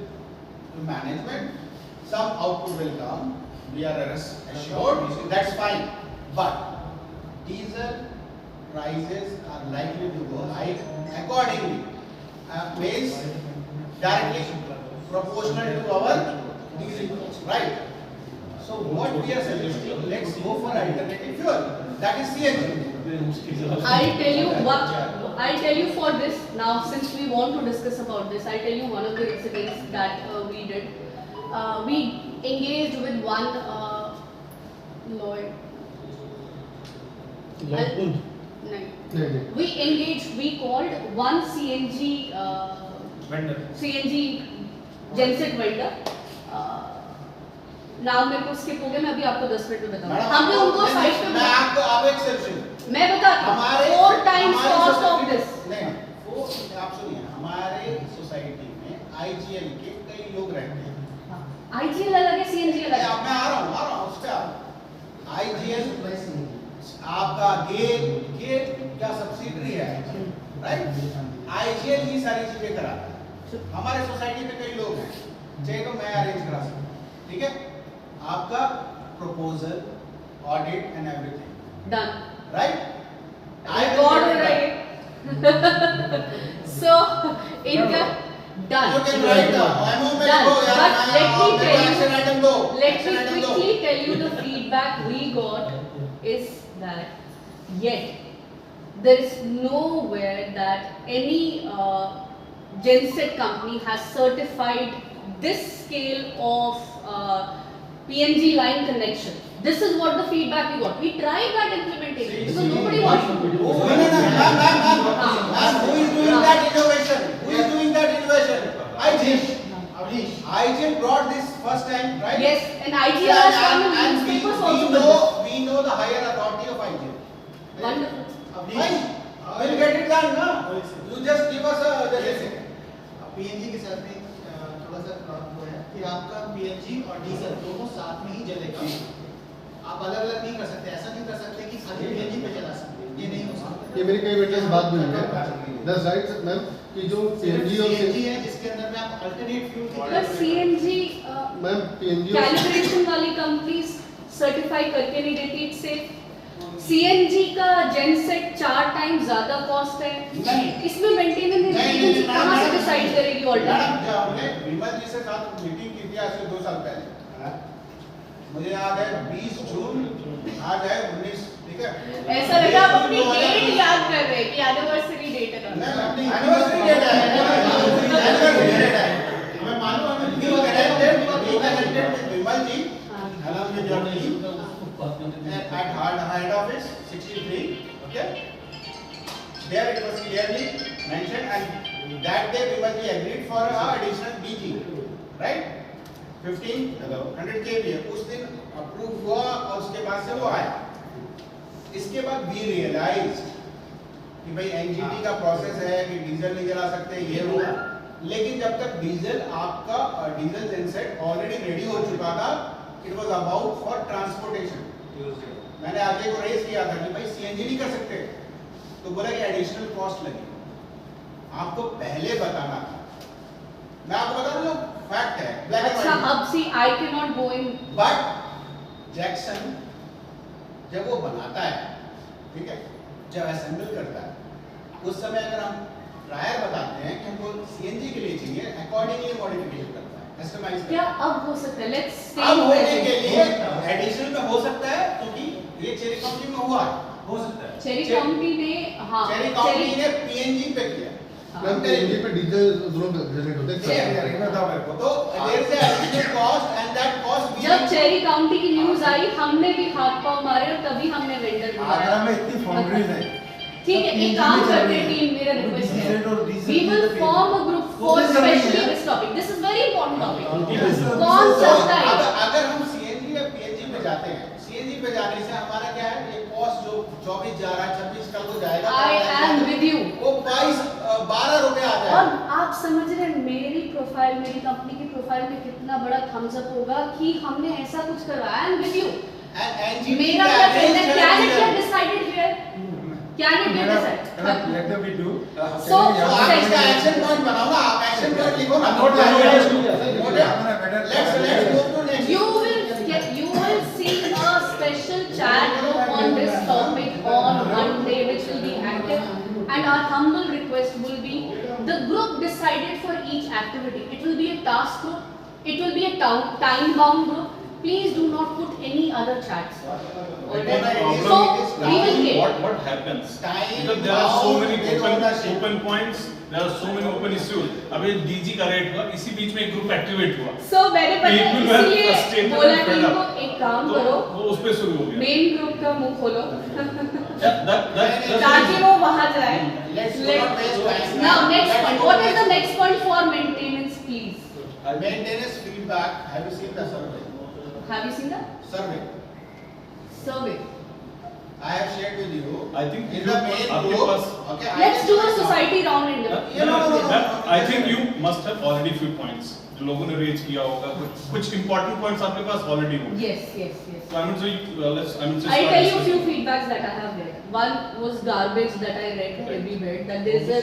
the management. Some output will come. We are assured. That's fine. But diesel prices are likely to go high accordingly. Means directly proportional to our diesel cost, right? So what we are suggesting, let's go for alternative fuel. That is CNG. I'll tell you what. I'll tell you for this now. Since we want to discuss about this, I'll tell you one of the incidents that we did. We engaged with one lawyer. We engaged. We called one CNG vendor CNG genset vendor. नाम मेरे को स्किप हो गया, मैं अभी आपको 10 मिनट में बताऊंगा। हमने उनको साइट पे मैं आपको आप एक सेक्शन मैं बताता हूँ 4 times cost of this। नहीं, वो आप सुनिए, हमारे सोसाइटी में IGL के कई लोग रहते हैं। IGL अलग है, CNG अलग है। मैं आ रहा हूँ उस पे। IGL आपका गेल क्या सब्सिडरी है, राइट? IGL ही सारी चीजें कराता है। हमारे सोसाइटी में कई लोग हैं, चाहे तो मैं अरेंज करा सकता हूँ, ठीक है? आपका proposal, audit and everything done, right? Record हो रहा है। सो इनका done. You can write down. But let me tell action item दो. you, let Action me item दो. quickly tell you the feedback we got is that yet there is nowhere that any genset company has certified this scale of PNG line connection. This is what the feedback we got. We tried that implementation because nobody wants to do it. No, ma'am, who is doing that innovation? Who is doing that innovation? IGL brought this first time, right? Yes, and IGL has come in newspapers also with this. we know the higher authority of IGL. Wonderful. Fine, we'll get it done, na? You just give us a this. PNG के साथ में थोड़ा सा वो है कि आपका PNG और डीजल दोनों साथ में ही जलेगा। आप अलग अलग नहीं कर सकते, ऐसा नहीं कर सकते कि खाली PNG पे चला सकते, ये नहीं हो सकता। ये मेरी कई बेटे से बात भी हुई है। That's right, मैम, कि जो CNG और CNG है जिसके अंदर में आप अल्टरनेट फ्यूल की पर CNG मैम PNG कैलिब्रेशन वाली कंपनीज सर्टिफाई करके नहीं देती इट से। CNG का जेनसेट 4 टाइम ज्यादा कॉस्ट है। इसमें मेंटेनेंस एजेंसी कहां से डिसाइड करेगी ऑल्टरनेट? हमने विमल जी से साथ मीटिंग की थी आज से 2 साल पहले। मुझे याद है 20 जून, आज है 19, ठीक है? ऐसा लगा आप अपनी डेट याद कर रहे हैं कि एनिवर्सरी डेट है। नहीं, अपनी एनिवर्सरी डेट है। एनिवर्सरी डेट है। मैं मालूम है, we connected with Vimal ji along with your team at head office 63, okay? There it was clearly mentioned, and that day Vimal ji agreed for additional BG, right? 1500 kVA उस दिन अप्रूव हुआ और उसके बाद से वो आया। इसके बाद we realized कि भाई NGT का प्रोसेस है कि डीजल नहीं जला सकते, ये हुआ। लेकिन जब तक डीजल आपका डीजल जेनसेट ऑलरेडी रेडी हो चुका था, it was about for transportation. मैंने आगे को रेज किया था कि भाई CNG नहीं कर सकते, तो बोला कि एडिशनल कॉस्ट लगेगी। आपको पहले बताना था। मैं आपको बता दूं, फैक्ट है, ब्लैक एंड अच्छा, व्हाइट। अब see I can not go in. But Jackson जब वो बनाता है, ठीक है, जब असेंबल करता है, उस समय अगर हम प्रायर बताते हैं कि हमको CNG के लिए चाहिए, अकॉर्डिंगली मॉडिफिकेशन करता है, कस्टमाइज क्या करता है। अब हो सकता है? लेट्स स्टे अब होने के लिए एडिशनल में हो सकता है, क्योंकि ये चेरी कंपनी में हुआ है, हो सकता है। चेरी कंपनी ने हाँ चेरी कंपनी ने PNG पे किया, प्लस पीएनजी पे डीजल दोनों जनरेट होते हैं। ये बताओ मेरे को। तो there is an additional cost and that cost we जब चेरी काउंटी की न्यूज आई हमने भी हाथ पांव मारे और तभी हमने वेंडर आगरा में इतनी फाउंड्रीज हैं। ठीक है, एक काम करते हैं टीम, मेरा रिक्वेस्ट है, we will form a group for specially this topic. This is very important topic. कौन चलता है? अगर हम सीएनजी या पीएनजी पे जाते हैं, सीएनजी पे जाने से हमारा क्या है, ये कॉस्ट जो 24 जा रहा है 26 कल को जाएगा, I am with you. वो 22-12 रुपए आ और जाएगा। आप समझ रहे हैं मेरी प्रोफाइल, मेरी कंपनी की प्रोफाइल में कितना बड़ा थम्स अप होगा कि हमने ऐसा कुछ करवाया। I am with you. मेरा क्या कहना है, can it get decided here? Can it get decided? Let them be do. So, आप इसका एक्शन पॉइंट बनाओ ना, आप एक्शन पॉइंट लिखो ना। Let's move to next. You will see a special chat group on this topic on Monday, which will be active. And our humble request will be the group decided for each activity. It will be a task group. It will be a time-bound group. Please do not put any other chats. Alright? So we will get. What happens? Because there are so many open points. There are so many open issues. अभी डीजी का रेट हुआ, इसी बीच में एक ग्रुप एक्टिवेट हुआ। So मैंने पता है People were इसलिए frustrated बोला and कि fed up. इनको एक काम तो करो, वो उस पे शुरू हो गया। मेन ग्रुप का मुंह खोलो That's ताकि वो वहाँ जाए। Let's not waste time. Now next Let's point. go What is the next next point for maintenance, please? Maintenance feedback. Have you seen the survey? Have you seen the Survey. survey? I have shared with you. I think in the main आपके group. Pass- Okay. Let's do a society round in the. I think you must have already few points जो लोगों ने रेज किया होगा, कुछ important points आपके पास already होंगे। Yes, yes, yes. So I mean, let's I'll tell you a few feedbacks that I have read. One was garbage that I read everywhere, that there is a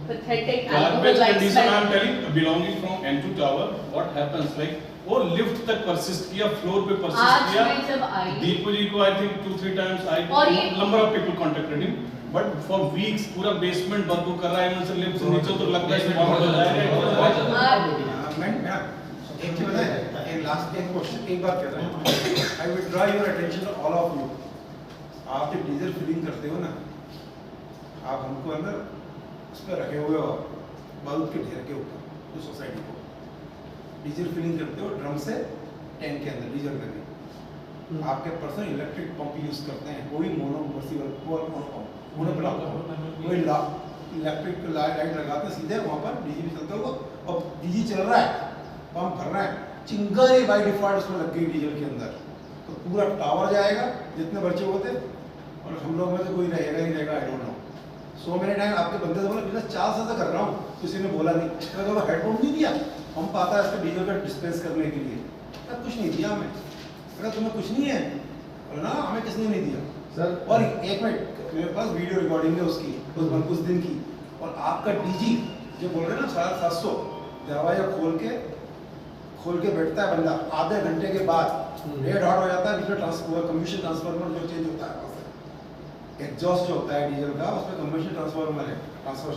pathetic Garbage alcohol condition I am smell. telling, belonging from N2 tower, what happens like वो लिफ्ट तक persist किया, फ्लोर पे persist आज किया। मैं जब आई दीपू जी को I think 2-3 times और ये- number of people contacted him, but for weeks पूरा basement बदबू कर रहा है, इनसे लिफ्ट से नीचे तो लगता है कि vomit हो जाएगा। मैं एक चीज बताएं, एक लास्ट एक क्वेश्चन एक बार कह रहा हूँ। I will draw your attention to all of you. आप जब डीजल फिलिंग करते हो ना, आप हमको अंदर उस पर रखे हुए हो बारूद के ढेर के ऊपर, उस सोसाइटी को डीजल फिलिंग करते हो ड्रम से टैंक के अंदर डीजल में। आपके पर्सनल इलेक्ट्रिक पंप यूज करते हैं, कोई मोनोमर्सिबल कोई इलेक्ट्रिक लाइट लगाते हैं सीधे वहाँ पर डीजी भी चलता होगा और डीजी चल रहा है, पंप भर रहा है, चिंगारी बाई डिफॉल्ट उसमें लग गई डीजल के अंदर, तो पूरा टावर जाएगा जितने बच्चे होते और हम लोग में तो कोई रहेगा ही रहेगा। I don't know so many time आपके बंदे से बोला बिजनेस 4 साल से कर रहा हूँ, किसी ने बोला नहीं, अगर हेडपम्प नहीं दिया हम पाता है इसका डीजल का डिस्पेंस करने के लिए, तब कुछ नहीं दिया हमें, अगर तुम्हें कुछ नहीं है ना हमें किसने नहीं दिया सर। और एक मिनट मेरे पास वीडियो रिकॉर्डिंग है उसकी कुछ दिन की, और आपका डीजी जो बोल रहे हैं ना 750 दरवाजा खोल के बैठता है बंदा, आधे घंटे के बाद रेड हॉट हो जाता है, बीच में कम्बशन ट्रांसफार्मर जो चेंज होता है, एग्जॉस्ट जो होता है डीजल का उसमें कम्बशन ट्रांसफार्मर है, ट्रांसफर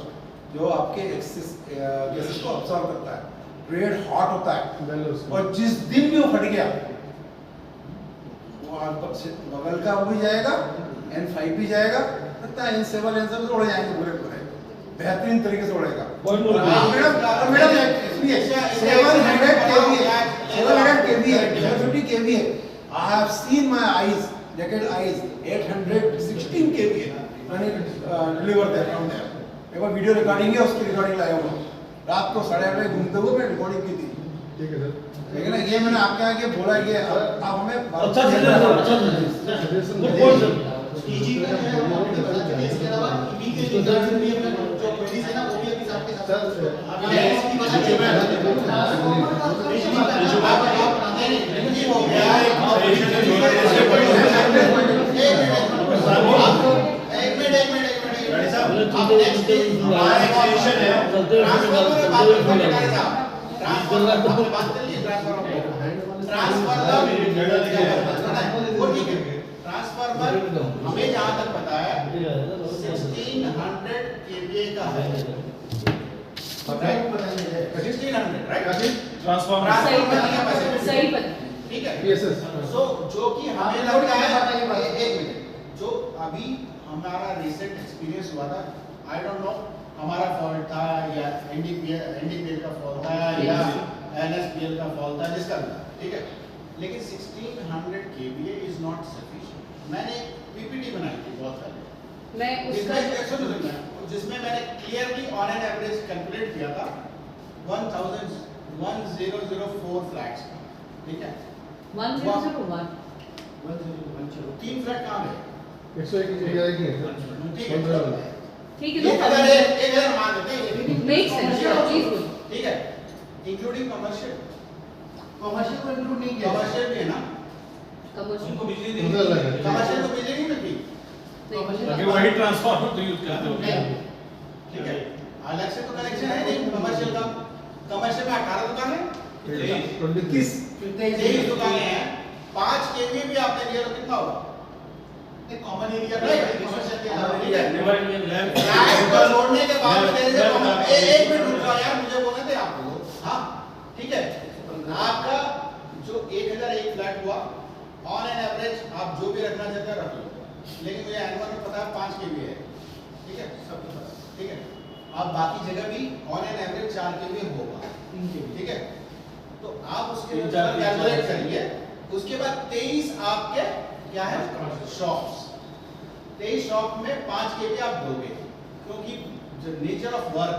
जो आपके गैसेस को अब्सॉर्ब करता है, रेड हॉट होता है, और जिस दिन भी वो फट गया वो बगल का वो भी जाएगा, N5 भी जाएगा, लगता है N7 N7 उड़ जाएंगे पूरे बेहतरीन तरीके से उड़ेगा। Madam 700 kVA I have seen my eyes, naked eyes, 816 kVA मैंने डिलीवर दिया हूँ। एक बार वीडियो रिकॉर्डिंग है, उसकी रिकॉर्डिंग लाया हूँ, रात को 8:30 घूमते हुए मैं रिकॉर्डिंग की थी। ठीक है सर, लेकिन ये मैंने आपके आगे बोला कि आप हमें टीजी का जो है वो आपने बता दिया, इसके अलावा ईवी के जो गार्डन भी है जो क्वेरीज है ना वो भी अभी आपके साथ अभी इसकी वजह से ट्रांसफार्मर का बिजली का आप नहीं हो गया है। एक मिनट आप नेक्स्ट हमारा एक्सटेंशन है ट्रांसफार्मर में बात करें साहब, ट्रांसफार्मर आपने बात कर ली ट्रांसफार्मर वो ठीक है। ट्रांसफार्मर हमें जहां तक पता है 1600 kVA का है, 1600 राइट? ट्रांसफार्मर सही पता, ठीक है। सो जो कि हमें लगता है एक मिनट, जो अभी हमारा रिसेंट एक्सपीरियंस हुआ था, आई डोंट नो हमारा फॉल्ट था या एनडीपीएल का फॉल्ट था या एनएसपीएल का फॉल्ट था, जिसका भी था, ठीक है। लेकिन 1600 kVA इज नॉट सफिशिएंट। मैंने पीपीटी बनाई थी बहुत पहले, मैं उसका जिसमें मैंने clearly on an average calculate किया था 1004 फ्लैट्स का, ठीक है। 1001 3 फ्लैट कहाँ गए? 101 की जगह एक है ठीक है, ठीक है, एक हजार मान लेते हैं, मेक सेंस, प्लीज बोलो। ठीक है, इंक्लूडिंग कमर्शियल को इंक्लूड नहीं किया। कमर्शियल भी है ना, कमर्शियल उनको बिजली उधर देनी लगा। कमर्शियल को बिजली नहीं मिलती, ताकि वही ट्रांसफार्मर तो यूज करते हो। ठीक है। अलग से तो कनेक्शन है नहीं कमर्शियल का। कमर्शियल में 18 दुकानें, 23 23 दुकानें हैं, 5 केवीए भी आपने लिया तो कितना होगा? एक कॉमन एरिया कमर्शियल के अलावा ठीक है। फ्लैट को छोड़ने के बाद मेरे से एक मिनट रुक जाओ यार, मुझे बोलने दे आप लोग। हाँ, ठीक है। आपका जो 1001 फ्लैट हुआ, ऑन एन एवरेज आप जो भी रखना चाहते हैं रख लो, लेकिन मुझे एनुअल में पता है 5 केवीए है, ठीक है, सबको पता, ठीक है। आप बाकी जगह भी ऑन एन एवरेज 4 केवीए होगा, ठीक है। तो आप उसके ऊपर कैलकुलेट करिए। उसके बाद 23 आपके क्या है शॉप्स, 23 शॉप में 5 केवीए आप दोगे, क्योंकि जो नेचर ऑफ वर्क,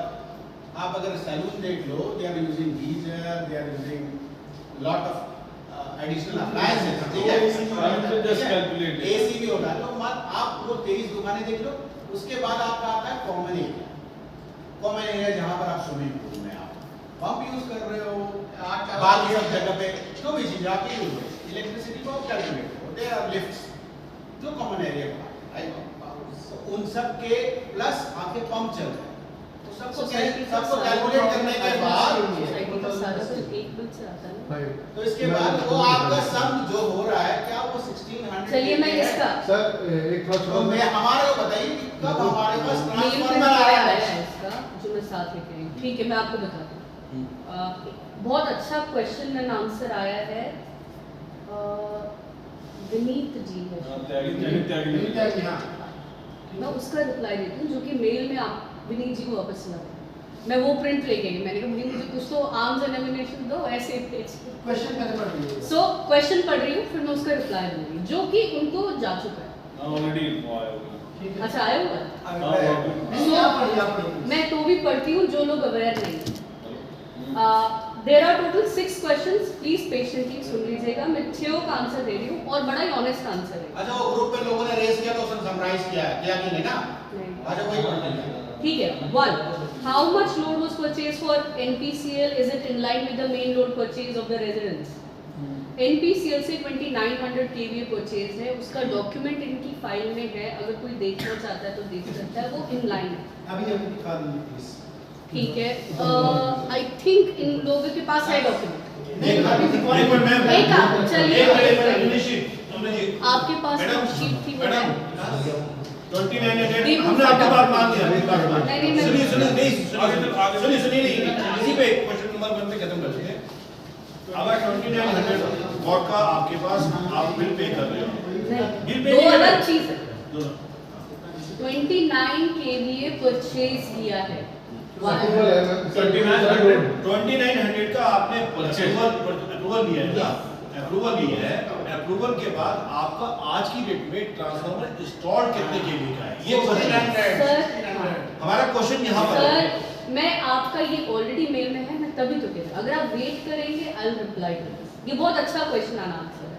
आप अगर सैलून देख लो, they are using geyser, they are using lot of additional appliances, ठीक है। जस्ट कैलकुलेट एसी भी होता है, तो आप वो 23 दुकानें देख लो। उसके बाद आपका आता है कॉमन एरिया। कॉमन एरिया जहां पर आप स्विमिंग पूल में आप पंप यूज कर रहे हो, बाकी सब जगह पे जो भी चीज आपकी यूज हो, इलेक्ट्रिसिटी को आप कैलकुलेट करो, देयर आर लिफ्ट्स जो कॉमन एरिया का, राइट। उन सब के प्लस आपके पंप चल रहे हैं, तो सबको कैलकुलेट करने के बाद सोसाइटी का सारा कुछ एक बिल से आता है ना। तो इसके बाद वो आपका सम जो हो रहा है, क्या वो 1600? चलिए मैं इसका सर एक थोड़ा तो मैं हमारे को बताइए कि कब हमारे पास मेल पे ट्रांसफार्मर आया आया है इसका, जो मैं साथ लेके आई हूँ। ठीक है, मैं आपको बताती हूँ। बहुत अच्छा क्वेश्चन एंड आंसर आया है, विनीत जी है, मैं उसका रिप्लाई देती हूँ, जो कि मेल में आप विनीत जी को वापस चला दें। मैं वो प्रिंट लेके गई, मैंने कहा भाई मुझे कुछ तो आर्म्स एंड एमिनेशन दो, ऐसे पेज। क्वेश्चन मैंने पढ़ लिया। सो क्वेश्चन पढ़ रही हूँ, फिर मैं उसका रिप्लाई दूंगी, जो कि उनको जा चुका है। ऑलरेडी अच्छा, आया हुआ है? नहीं आप पढ़िए। मैं तो भी पढ़ती हूँ, जो लोग अवेयर नहीं हैं। There are total 6 questions, please patiently सुन लीजिएगा। मैं 6 का आंसर दे रही हूँ और बड़ा ही ऑनेस्ट आंसर है। अच्छा, वो ग्रुप पे लोगों ने रेस किया तो उसने समराइज किया है, किया कि नहीं ना? नहीं। अच्छा, वही पढ़ लीजिए। ठीक है। 1. How much load was purchased for NPCL? Is it in line with the main load purchase of the residents? NPCL से 2900 kVA परचेज है, उसका डॉक्यूमेंट इनकी फाइल में है, अगर कोई देखना चाहता है तो देख सकता है, वो इन लाइन है। अभी दिखा दीजिए प्लीज। ठीक है, आई थिंक इन लोगों के पास है डॉक्यूमेंट। नहीं, अभी दिखवाने पर मैं एक आप चलिए, निश्चित आपके पास शीट थी वो है। 2900 हमने आपकी बात मान लिया। नहीं, मैं- सुनिए नहीं, सुनिए इसी पे क्वेश्चन नंबर 1 पे खत्म करते हैं। अगर 2900 वॉट का आपके पास आप बिल पे कर रहे हो, बिल पे दो अलग चीज है। दोनों 29 kVA परचेज किया है। 2900 का आपने अप्रूवल लिया है ना, अप्रूवल लिया है। अप्रूवल के बाद आपका आज की डेट में ट्रांसफार्मर इंस्टॉल कितने केवी का है, ये सर, हमारा क्वेश्चन यहाँ पर है। सर, मैं आपका ये ऑलरेडी मेल में है, मैं तभी तो कह रही हूँ, अगर आप वेट करेंगे I will reply to this. ये बहुत अच्छा क्वेश्चन एंड आंसर है।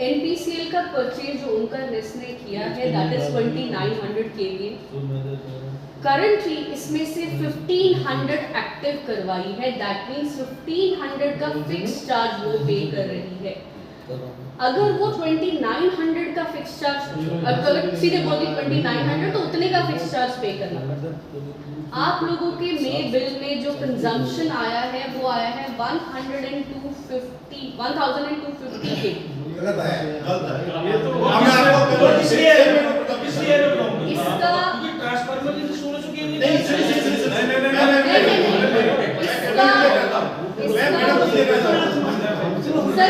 NPCL का परचेज जो उनका नेस्ट ने किया है, दैट इज 2900 kVA। करंटली इसमें से 1500 एक्टिव करवाई है, दैट मींस 1500 का फिक्स चार्ज वो पे कर रही है। अगर वो 2900 का फिक्स चार्ज, अगर सीधे बोलती 2900 तो उतने का फिक्स चार्ज पे करना पड़ता है। आप लोगों के मे बिल में जो कंजम्पशन आया है वो आया है 1250 के। गलत है। ये तो हमने आपको इसलिए इसका ट्रांसफार्मर की सोलह सौ की नहीं, सर,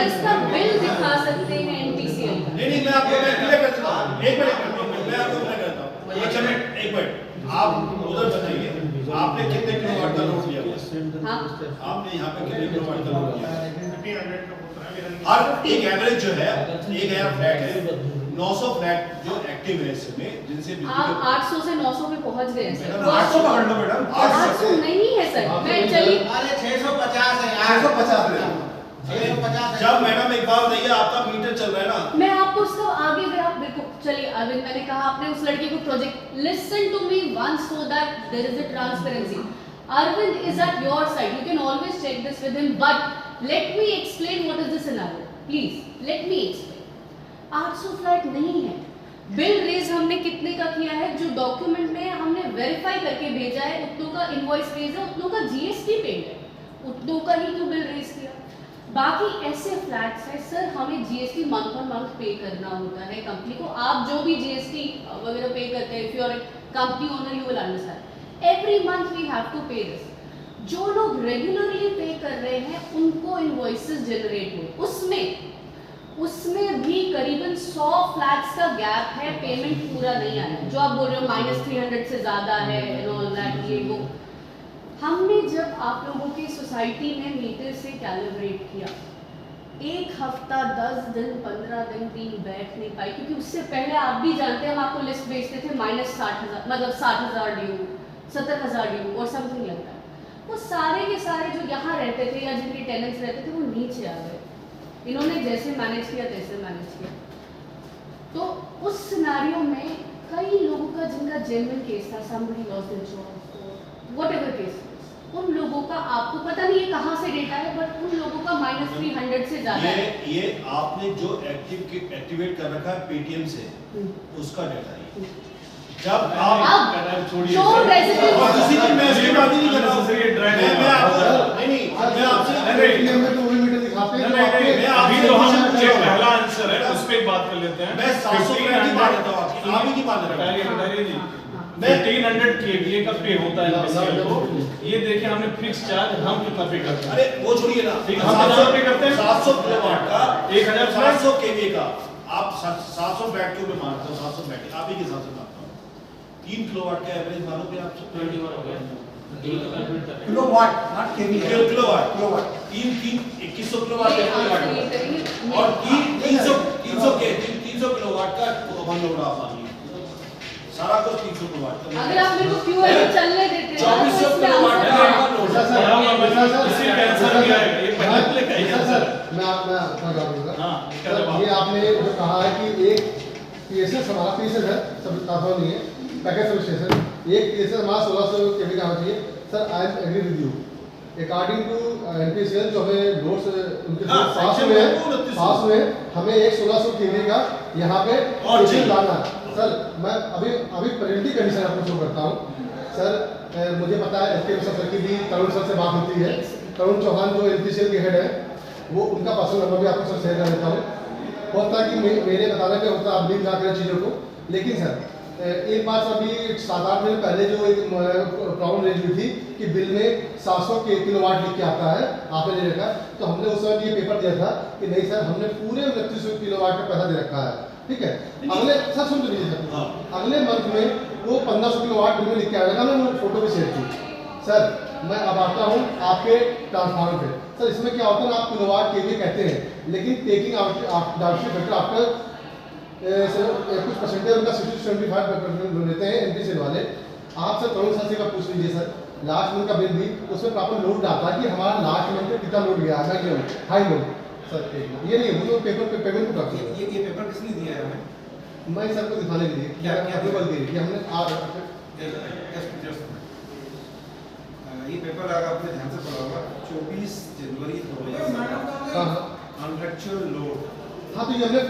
इसका बिल दिखा सकते हैं NPCL का। नहीं, मैं आपको क्लियर करता हूँ। एक मिनट मैं आपको क्लियर करता हूँ। अच्छा, एक मिनट आप उधर बताइए। आपने कितने किलोवाट का लोड लिया? हाँ। आपने यहाँ पे कितने किलोवाट का लोड लिया? और एक एवरेज जो है, एक है फ्लैट है 900 फ्लैट जो एक्टिव है इसमें, जिनसे आप 800 से 900 पे पहुंच गए हैं सर। 800 पकड़ लो मैडम, 800 नहीं है सर। मैं चलिए अरे 650 है यार, 650 है। 650 है। जब मैडम एक बात बताइए, आपका मीटर चल रहा है ना, मैं आपको उसका आगे भी आप देखो। चलिए अरविंद, मैंने कहा आपने उस लड़की को project, listen to me once so that there is a transparency. Arvind is at your side. You can always check this with him. But let me explain what is the scenario. Please, let me explain. 800 flat नहीं है। बिल रेज हमने कितने का किया है? जो डॉक्यूमेंट में हमने वेरीफाई करके भेजा है उतनों का इनवॉइस रेज है, उतनों का जीएसटी पेड है, उतनों का ही क्यों बिल रेज किया? बाकी ऐसे फ्लैट्स है सर, हमें जीएसटी मंथ ऑन मंथ पे करना होता है कंपनी को। आप जो भी जीएसटी वगैरह पे करते हैं, if you are company owner you will understand, every month we have to pay this. जो लोग रेगुलरली पे कर रहे हैं उनको इनवॉइसेस जनरेट हुए, उसमें भी करीबन 100 फ्लैट्स का गैप है, पेमेंट पूरा नहीं आया है। जो आप बोल रहे हो -300 से ज़्यादा है एंड ऑल दैट, ये वो हमने जब आप लोगों की सोसाइटी में मीटर से कैलिब्रेट किया, एक हफ्ता 10 दिन 15 दिन टीम बैठ नहीं पाई, क्योंकि उससे पहले आप भी जानते हैं, हम आपको लिस्ट भेजते थे -60,000, मतलब 60,000 ड्यू, 70,000 ड्यू और समथिंग लगता है। वो सारे के सारे जो यहाँ रहते थे या जिनके टेनेंट्स रहते थे वो नीचे आ गए। इन्होंने जैसे मैनेज किया तैसे मैनेज किया। तो उस सिनारियो में कई लोगों का जिनका जेन्युइन केस था, somebody lost their job, whatever case, उन लोगों का आपको पता नहीं है कहाँ से डेटा है, बट उन लोगों का -300 से ज्यादा है। ये आपने जो एक्टिवेट कर रखा है पेटीएम से, उसका डेटा है। जब आप जो रेजिडेंट, और किसी दिन मैं इसकी बात ही नहीं कर रहा हूं, मैं आपको नहीं मैं आपसे पेटीएम में तो वही मीटर दिखाते हैं। नहीं, अभी तो हम जो पहला आंसर है उस पे बात कर लेते हैं। मैं 700 फ्लैट की बात करता हूं, आप ही की बात कर रहा हूं। 1500 केवीए का पे होता है एमपीसीएल को। ये देखिए हमने फिक्स चार्ज हम कितना पे करते हैं। अरे वो छोड़िए ना, हम कितना पे करते हैं? 700 किलोवाट का 1700 केवीए का आप 700 फ्लैट के ऊपर मानते हो, 700 फ्लैट आप ही के हिसाब से मानता हूं। 3 किलोवाट का एवरेज मानोगे आप? 21 हो गया। Kilowatt not KVA, kilowatt 2100 kilowatt और 300 किलोवाट का ओवन लोड आप मानिए, सारा कुछ 300 किलोवाट का। अगर आप मेरे को क्यूएल चलने देते हैं 2400 किलोवाट का इसी का आंसर क्या है? ये पहले का ही आंसर है। मैं अपना जवाब दूंगा। हाँ, इसका सर, जवाब। ये आपने जो कहा है कि एक पीएसएस हमारा पीएसएस है, सब काफा नहीं है, पैकेज सब स्टेशन, एक पीएसएस हमारा 1600 केवी का होना चाहिए। Sir I am agree with you, according to NPCL जो हमें लोड्स उनके पास में हमें एक 1600 केवी का यहाँ पे स्टेशन लाना है। सर मैं अभी प्रेजेंटली कंडीशन आपको शो करता हूँ। सर मुझे पता है एसके सर की भी तरुण सर से बात होती है। तरुण चौहान जो एनपीसीएल के हेड है, वो उनका पर्सनल नंबर भी आपको सर शेयर कर देता हूँ। होता कि मेरे बताने पे होता आप लीव ना करें चीज़ों को, लेकिन सर एक बात अभी 7-8 दिन पहले जो एक प्रॉब्लम रेज हुई थी कि बिल में 700 किलोवाट लिख के आता है, आपने ले रखा, तो हमने उस समय ये पेपर दिया था कि नहीं सर हमने पूरे 2900 किलोवाट का पैसा दे रखा है, ठीक है। अगले सर सुन लीजिए सर, अगले मंथ में वो 1500 किलोवाट बिल में लिख के आएगा, मैंने वो फोटो भी शेयर की। सर मैं अब आता हूँ आपके ट्रांसफार्मर पे। सर इसमें क्या होता है ना, आप किलोवाट केवी कहते हैं, लेकिन टेकिंग फैक्टर आफ्टर कुछ परसेंटेज उनका 60-75% लेते हैं एनपीसीएल वाले। आप सर तरुण सर से का पूछ लीजिए सर, लास्ट मंथ का बिल भी उसमें प्रॉपर लोड डालता है कि हमारा लास्ट मंथ में कितना लोड गया है, हाई लोड। सर ये नहीं, वो लोग पेपर पे पेमेंट को करते हैं। ये पेपर किसने दिया है हमें? मैं सर को दिखाने के लिए क्या अप्रूवल दी कि हमने ये पेपर अगर आपने ध्यान से पढ़ा होगा 24 जनवरी 2017 कॉन्ट्रैक्चुअल लोड। हाँ तो ये हमने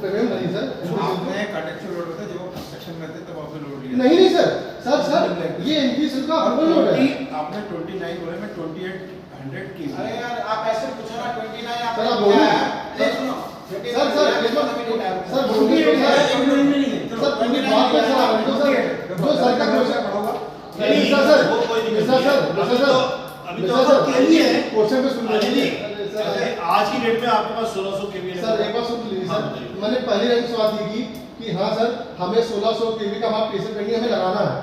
पेमेंट नहीं सर, आपने कॉन्ट्रैक्चुअल लोड होता है जब आप कंस्ट्रक्शन में थे तब आपने लोड लिया। नहीं सर ये एनपीसीएल का अप्रूवल लोड है। आपने 29 बोले, मैं 2800 की। अरे यार आप ऐसे पूछो ना, 29 आप सर आप बोलिए सर सर बोलिए सर पूरी बात में सर आप तो सर जो सर का क्वेश्चन क्वेश्चन पे सुन लीजिए। आज की डेट में आपके पास 1600 केवी है। सर एक बार सुन लीजिए सर, मैंने पहली लाइन सवाल की कि कि हाँ सर हमें 1600 केवी का आप पीएसएल पेंडिंग हमें लगाना है,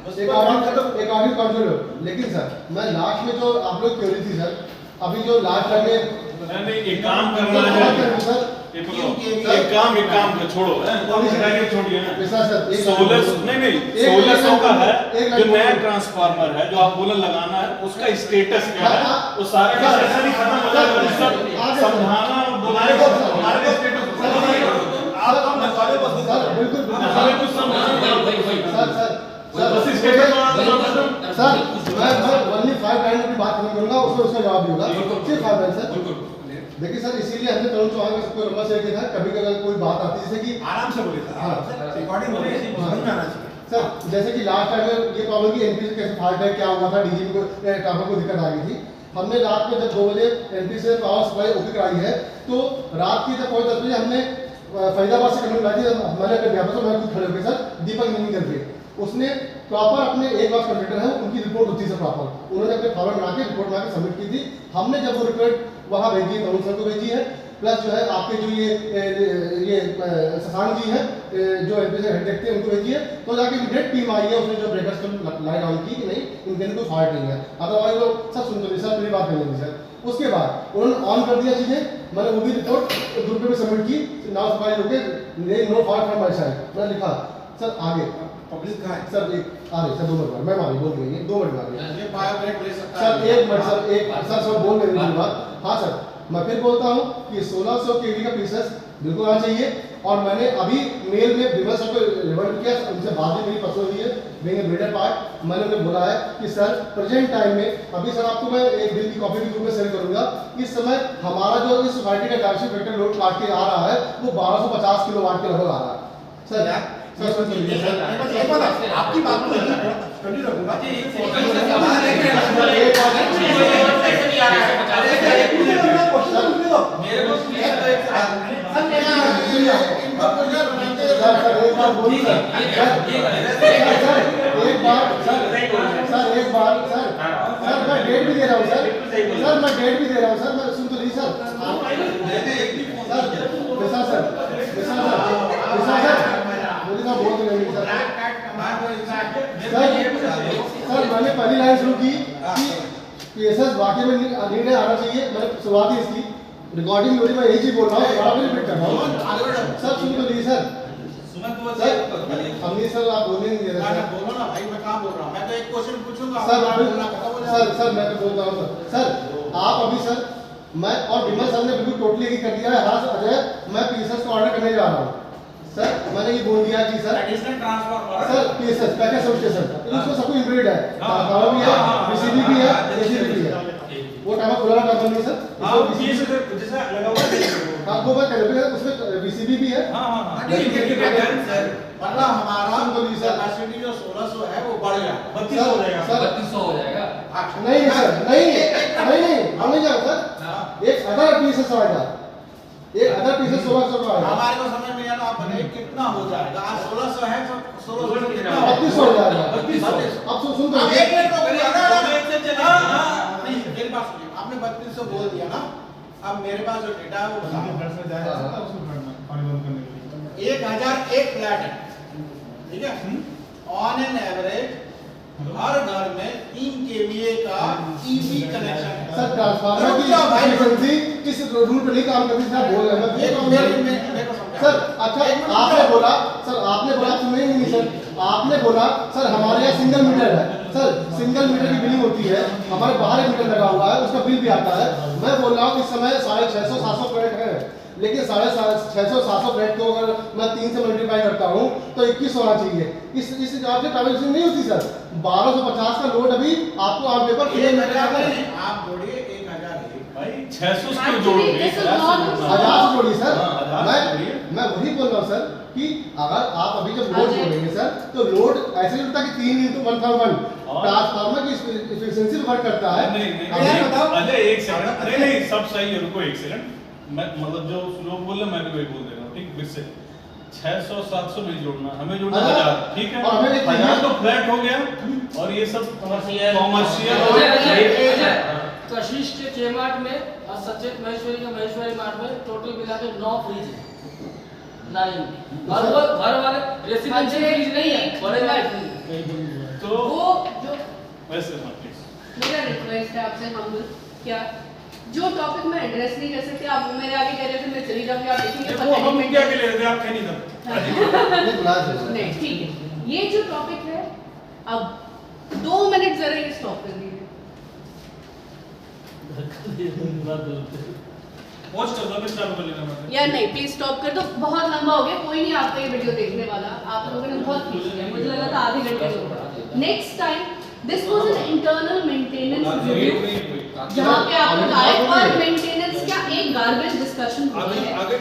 बस एक ऑडिट कंट्रोल। लेकिन सर मैं लास्ट में जो आप लोग क्योरी थी सर, अभी जो लास्ट में नहीं एक काम करना है सर, एक काम का छोड़ो छोड़िए ना, 1600 नहीं 1600 का है जो नया ट्रांसफार्मर है जो आप बोले लगाना है उसका स्टेटस क्या है, वो सारा का ऐसा नहीं खत्म हो जाएगा, सब समझाना और बुलाने को हमारे का स्टेटस आप मसाले बस सर बिल्कुल हमें कुछ समझ सर बस स्टेटस सर मैं ओनली 5 लाइन की बात नहीं करूंगा, उसका जवाब भी होगा सिर्फ 5 लाइन सर। देखिए सर इसीलिए हमने तरुण चौहान का सबको लंबा शेयर किया था, कभी अगर कोई बात आती है जैसे कि आराम से बोलिए सर, आराम से रिकॉर्डिंग हो रही है, समझ में आना चाहिए सर। जैसे कि लास्ट टाइम में ये प्रॉब्लम की एनपी से कैसे फाल्ट है, क्या हुआ था, डीजीपी को ट्रांसफर को दिक्कत आ गई थी। हमने रात में जब 2 बजे एनपी से पावर सप्लाई ओके कराई है, तो रात की जब 10 बजे हमने फरीदाबाद से कंट्रोल लाई थी, मैंने अपने व्यापार से मैं खुद खड़े होकर सर दीपक नहीं करके उसने प्रॉपर अपने एक बार कंप्यूटर है उनकी रिपोर्ट होती है प्रॉपर, उन्होंने अपने फॉर्मेट बना के रिपोर्ट बना के सबमिट की थी। हमने जब वो रिपोर्ट वहाँ भेजी है तरुण सर को भेजी है, प्लस जो है आपके जो ये शशांक जी हैं जो एमपी से हेड देखते हैं उनको भेजी है, तो जाके इमीडिएट टीम आई है, उसने जो ब्रेकर्स को लाइट ऑन की कि नहीं इनके कोई फॉल्ट नहीं है, अदरवाइज वो सब सुनते नहीं सर, मेरी बात नहीं सर। उसके बाद उन्होंने ऑन कर दिया चीजें, मैंने वो भी रिपोर्ट ग्रुप में सबमिट की, नाउ सफाई लोगे no fault from my side, मैंने लिखा सर आगे पब्लिक कहाँ है सर एक आ रही सर 2 मिनट मैं मारी बोल रही है 2 मिनट मारी ये 5 मिनट ले सकता सर 1 मिनट सर एक सर बोल मेरी बात। हाँ सर मैं फिर बोलता हूँ कि 1600 केवी का पीसेस बिल्कुल आना चाहिए, और मैंने अभी मेल में विमल सर को रिवर्ट किया, उनसे बात भी मेरी पसंद हुई है बीइंग ए ब्रीडर पार्ट। मैंने उन्हें बोला है कि सर प्रेजेंट टाइम में अभी सर आपको मैं एक बिल की कॉपी भी ग्रुप में शेयर करूंगा, इस समय हमारा जो इस सोसाइटी का डायरेक्शन फैक्टर लोड काट के आ रहा है वो 1250 किलोवाट के लगभग आ रहा है सर। आपकी बात को कंटिन्यू रखूंगा एक बार सर मैं डेट भी दे रहा हूँ सर मैं डेट भी दे रहा हूँ सर, मैं सुन तो नहीं सर सर मैंने पहली लाइन शुरू की कि पीएसएस वाकई में निर्णय आना चाहिए, मैंने शुरुआत ही इसकी रिकॉर्डिंग में मैं यही चीज बोल रहा हूँ, बराबर रिपीट कर रहा हूँ सर। सुन तो लीजिए सर अमनीत सर आप बोलने नहीं दे रहे सर, बोलो ना भाई, मैं कहाँ बोल रहा हूँ, मैं तो एक क्वेश्चन पूछूंगा सर मैं तो बोलता हूँ सर आप अभी सर मैं और विमल सर ने बिल्कुल टोटली एग्री कर दिया है। हाँ अजय मैं पीएसएस को ऑर्डर करने जा रहा हूँ सर, मैंने ये बोल दिया कि sir additional transformer sir PSS package sub station उसमें सब कुछ इंक्लूडेड है, पावर भी है, बीसीबी भी है, एसीबी भी है, वो टाइम खुला कर नहीं सर जैसा लगा हुआ है आपको मैं कह रहा हूं उसमें बीसीबी भी है। मतलब हमारा कैपेसिटी जो 1600 है वो बढ़ गया 3200 हो जाएगा, सर 3200 हो जाएगा। नहीं सर नहीं हम नहीं जाओ सर, एक अदर पीसेस आएगा, एक अदर पीसेस 1600 का आएगा, हमारे को समझ में आना, आप बताइए कितना हो जाएगा। आज 1600 है तो 1600 कितना 3200 हो जाएगा 3200। अब सुन तो एक मिनट रुको, नहीं मेरी बात सुनिए, आपने 3200 बोल दिया ना, अब मेरे पास जो डेटा है वो बताओ। 1001 फ्लैट है, ठीक है, ऑन एन एवरेज हर घर में 3 केवीए का ईवी कनेक्शन है। सर ट्रांसफार्मर की एफिशिएंसी किस रूल पे नहीं काम करती सर, बोल रहे हैं सर। अच्छा आपने बोला सुने नहीं सर, आपने बोला सर हमारे यहाँ सिंगल मीटर है सर, सिंगल मीटर की बिलिंग होती है, हमारे बाहर एक मीटर लगा हुआ है उसका बिल भी आता है। मैं बोल रहा हूँ इस समय 650-700 प्लेट है, लेकिन 650-700 प्लेट को अगर मैं 3 से मल्टीप्लाई करता हूँ तो 21 होना चाहिए। इस हिसाब से ट्रैवलिंग नहीं होती सर। 1250 का लोड अभी आपको ऑन पेपर आप जोड़िए 1001 भाई 600 से जोड़ोगे 1000 से जोड़िए सर। मैं वही बोल रहा हूँ सर कि अगर आप अभी जब लोड जोड़ेंगे सर तो लोड ऐसे नहीं होता कि 3 × 1,000 ट्रांसफार्मर की एफिशिएंसी वर्क करता है। अजय एक सेकंड, नहीं सब सही है, रुको एक सेकंड, मैं मतलब जो लोग बोल रहे मैं भी वही बोल दे रहा हूँ, ठीक फिर से 600-700 नहीं जोड़ना, हमें जोड़ना 1000, ठीक है, 1000 तो फ्लैट हो गया, और ये सब कॉमर्शियल कशिश के K-मार्ट में और सचेत महेश्वरी के महेश्वरी मार्ट में टोटल मिला के 9 फ्रिज है, बताएंगे और वो घर वाले रेसिडेंशियल फीस नहीं है बड़े तो वो जो वैसे हाँ प्लीज मेरा रिक्वेस्ट है आपसे हम्बल, क्या जो टॉपिक मैं एड्रेस नहीं कर सकती आप वो मेरे आगे कह रहे थे मैं चली जाऊंगी, आप देखेंगे वो हम इंडिया के ले रहे थे, आप थे नहीं था। नहीं ठीक है, ये जो टॉपिक है अब 2 मिनट जरा ये स्टॉप कर दीजिए। पॉज कर दो, फिर चालू कर लेना मतलब। या नहीं प्लीज स्टॉप कर दो, बहुत लंबा हो गया, कोई नहीं आपका ये वीडियो देखने वाला, आप लोगों ने बहुत खींच लिया, मुझे लगा था आधे घंटे में होगा। Next time this was an internal maintenance review जहां पे आपको डायरेक्ट और मेंटेनेंस का एक गार्बेज डिस्कशन हुआ है।